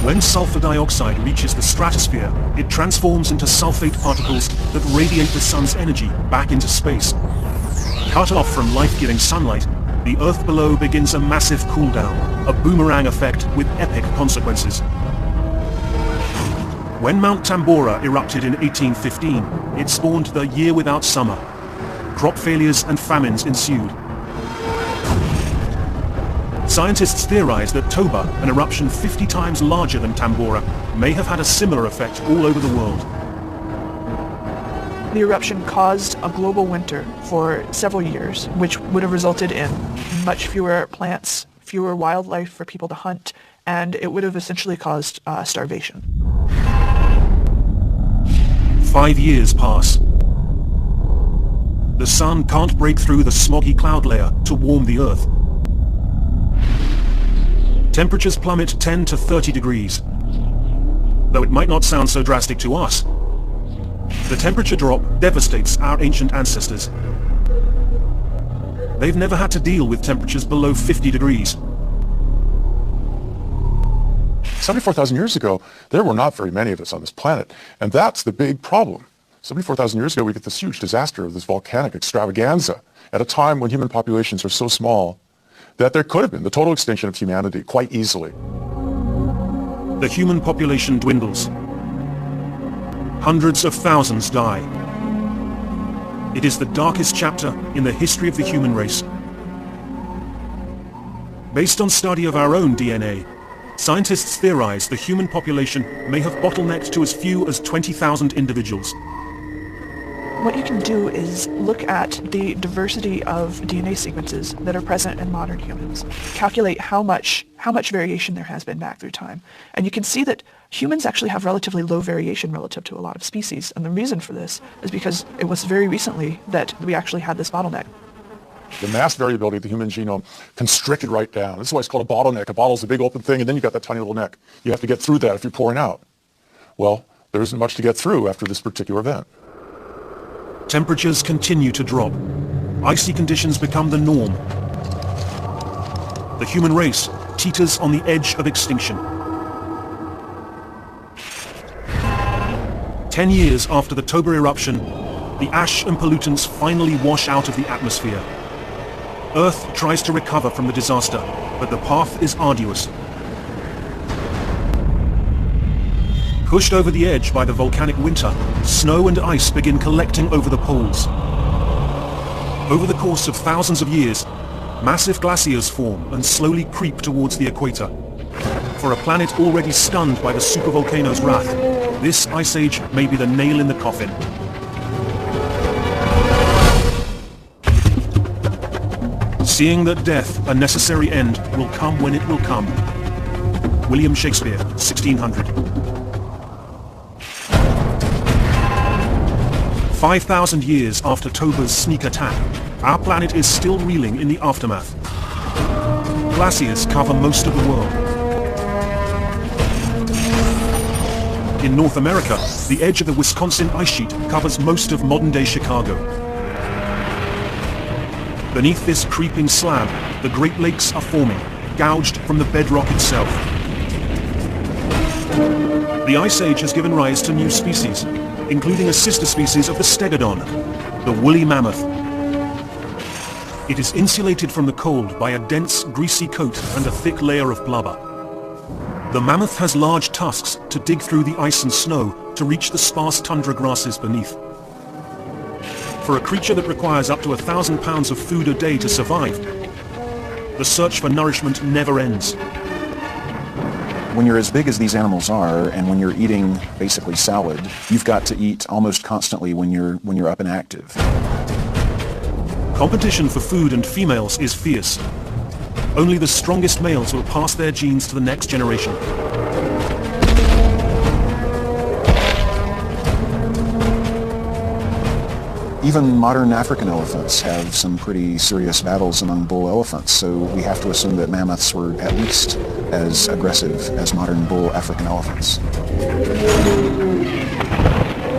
When sulfur dioxide reaches the stratosphere, it transforms into sulfate particles that radiate the sun's energy back into space. Cut off from life-giving sunlight, the Earth below begins a massive cool-down, a boomerang effect with epic consequences. When Mount Tambora erupted in 1815, it spawned the year without summer. Crop failures and famines ensued. Scientists theorize that Toba, an eruption 50 times larger than Tambora, may have had a similar effect all over the world. The eruption caused a global winter for several years, which would have resulted in much fewer plants, fewer wildlife for people to hunt, and it would have essentially caused starvation. 5 years pass. The sun can't break through the smoggy cloud layer to warm the Earth. Temperatures plummet 10 to 30 degrees. Though it might not sound so drastic to us, the temperature drop devastates our ancient ancestors. They've never had to deal with temperatures below 50 degrees. 74,000 years ago, there were not very many of us on this planet, and that's the big problem. 74,000 years ago, we get this huge disaster of this volcanic extravaganza at a time when human populations are so small that there could have been the total extinction of humanity quite easily. The human population dwindles. Hundreds of thousands die. It is the darkest chapter in the history of the human race. Based on study of our own DNA, scientists theorize the human population may have bottlenecked to as few as 20,000 individuals. What you can do is look at the diversity of DNA sequences that are present in modern humans. Calculate how much variation there has been back through time. And you can see that humans actually have relatively low variation relative to a lot of species. And the reason for this is because it was very recently that we actually had this bottleneck. The mass variability of the human genome constricted right down. This is why it's called a bottleneck. A bottle's a big open thing, and then you've got that tiny little neck. You have to get through that if you're pouring out. Well, there isn't much to get through after this particular event. Temperatures continue to drop. Icy conditions become the norm. The human race teeters on the edge of extinction. 10 years after the Toba eruption, the ash and pollutants finally wash out of the atmosphere. Earth tries to recover from the disaster, but the path is arduous. Pushed over the edge by the volcanic winter, snow and ice begin collecting over the poles. Over the course of thousands of years, massive glaciers form and slowly creep towards the equator. For a planet already stunned by the supervolcano's wrath, this ice age may be the nail in the coffin. Seeing that death, a necessary end, will come when it will come. William Shakespeare, 1600. 5,000 years after Toba's sneak attack, our planet is still reeling in the aftermath. Glaciers cover most of the world. In North America, the edge of the Wisconsin ice sheet covers most of modern-day Chicago. Beneath this creeping slab, the Great Lakes are forming, gouged from the bedrock itself. The Ice Age has given rise to new species, including a sister species of the stegodon, the woolly mammoth. It is insulated from the cold by a dense, greasy coat and a thick layer of blubber. The mammoth has large tusks to dig through the ice and snow to reach the sparse tundra grasses beneath. For a creature that requires up to 1,000 pounds of food a day to survive, the search for nourishment never ends. When you're as big as these animals are, and when you're eating basically salad, you've got to eat almost constantly when you're up and active. Competition for food and females is fierce. Only the strongest males will pass their genes to the next generation. Even modern African elephants have some pretty serious battles among bull elephants, so we have to assume that mammoths were at least as aggressive as modern bull African elephants.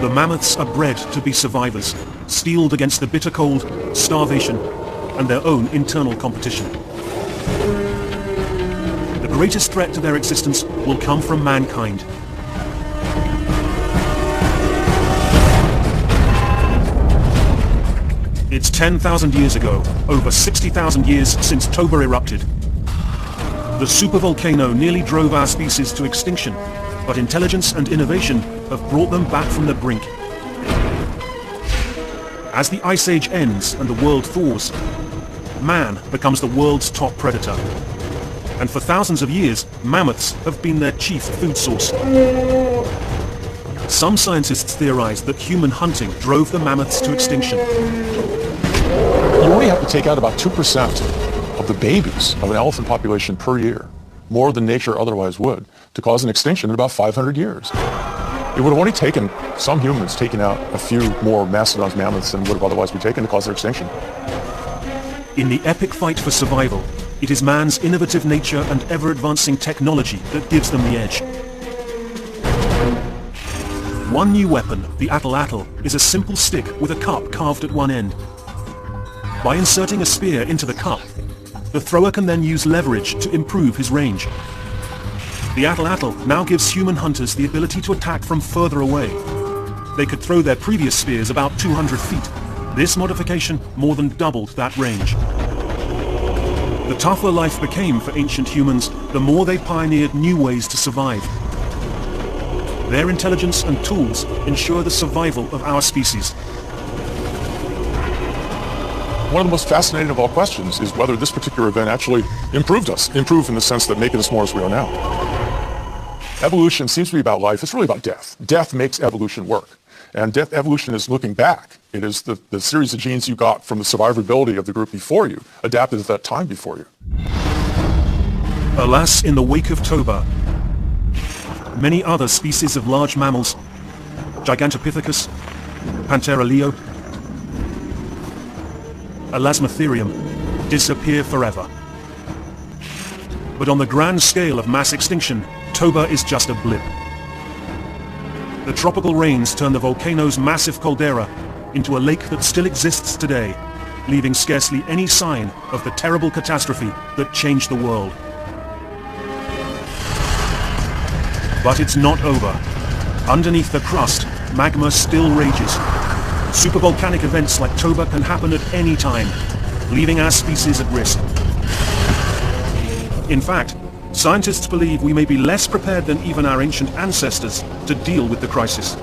The mammoths are bred to be survivors, steeled against the bitter cold, starvation, and their own internal competition. The greatest threat to their existence will come from mankind. It's 10,000 years ago, over 60,000 years since Toba erupted. The supervolcano nearly drove our species to extinction, but intelligence and innovation have brought them back from the brink. As the Ice Age ends and the world thaws, man becomes the world's top predator. And for thousands of years, mammoths have been their chief food source. Some scientists theorize that human hunting drove the mammoths to extinction. You only have to take out about 2% of the babies of an elephant population per year, more than nature otherwise would, to cause an extinction in about 500 years. It would have only taken some humans taking out a few more mastodons, mammoths than would have otherwise been taken to cause their extinction. In the epic fight for survival, it is man's innovative nature and ever-advancing technology that gives them the edge. One new weapon, the atlatl, is a simple stick with a cup carved at one end. By inserting a spear into the cup, the thrower can then use leverage to improve his range. The atlatl now gives human hunters the ability to attack from further away. They could throw their previous spears about 200 feet. This modification more than doubled that range. The tougher life became for ancient humans, the more they pioneered new ways to survive. Their intelligence and tools ensure the survival of our species. One of the most fascinating of all questions is whether this particular event actually improved us. Improved in the sense that making us more as we are now. Evolution seems to be about life. It's really about death. Death makes evolution work. And evolution is looking back. It is the series of genes you got from the survivability of the group before you, adapted to that time before you. Alas, in the wake of Toba, many other species of large mammals, Gigantopithecus, Panthera leo, Elasmotherium, disappear forever. But on the grand scale of mass extinction, Toba is just a blip. The tropical rains turn the volcano's massive caldera into a lake that still exists today, leaving scarcely any sign of the terrible catastrophe that changed the world. But it's not over. Underneath the crust, magma still rages. Supervolcanic events like Toba can happen at any time, leaving our species at risk. In fact, scientists believe we may be less prepared than even our ancient ancestors to deal with the crisis.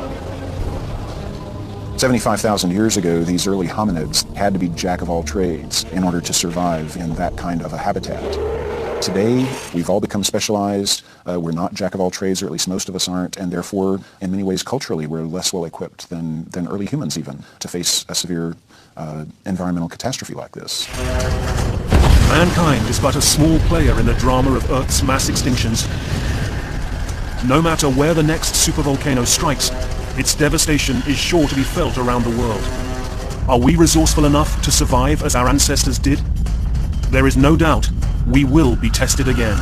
75,000 years ago, these early hominids had to be jack of all trades in order to survive in that kind of a habitat. Today, we've all become specialized. We're not jack of all trades, or at least most of us aren't, and therefore, in many ways, culturally, we're less well equipped than early humans even to face a severe environmental catastrophe like this. Mankind is but a small player in the drama of Earth's mass extinctions. No matter where the next supervolcano strikes, its devastation is sure to be felt around the world. Are we resourceful enough to survive as our ancestors did? There is no doubt we will be tested again.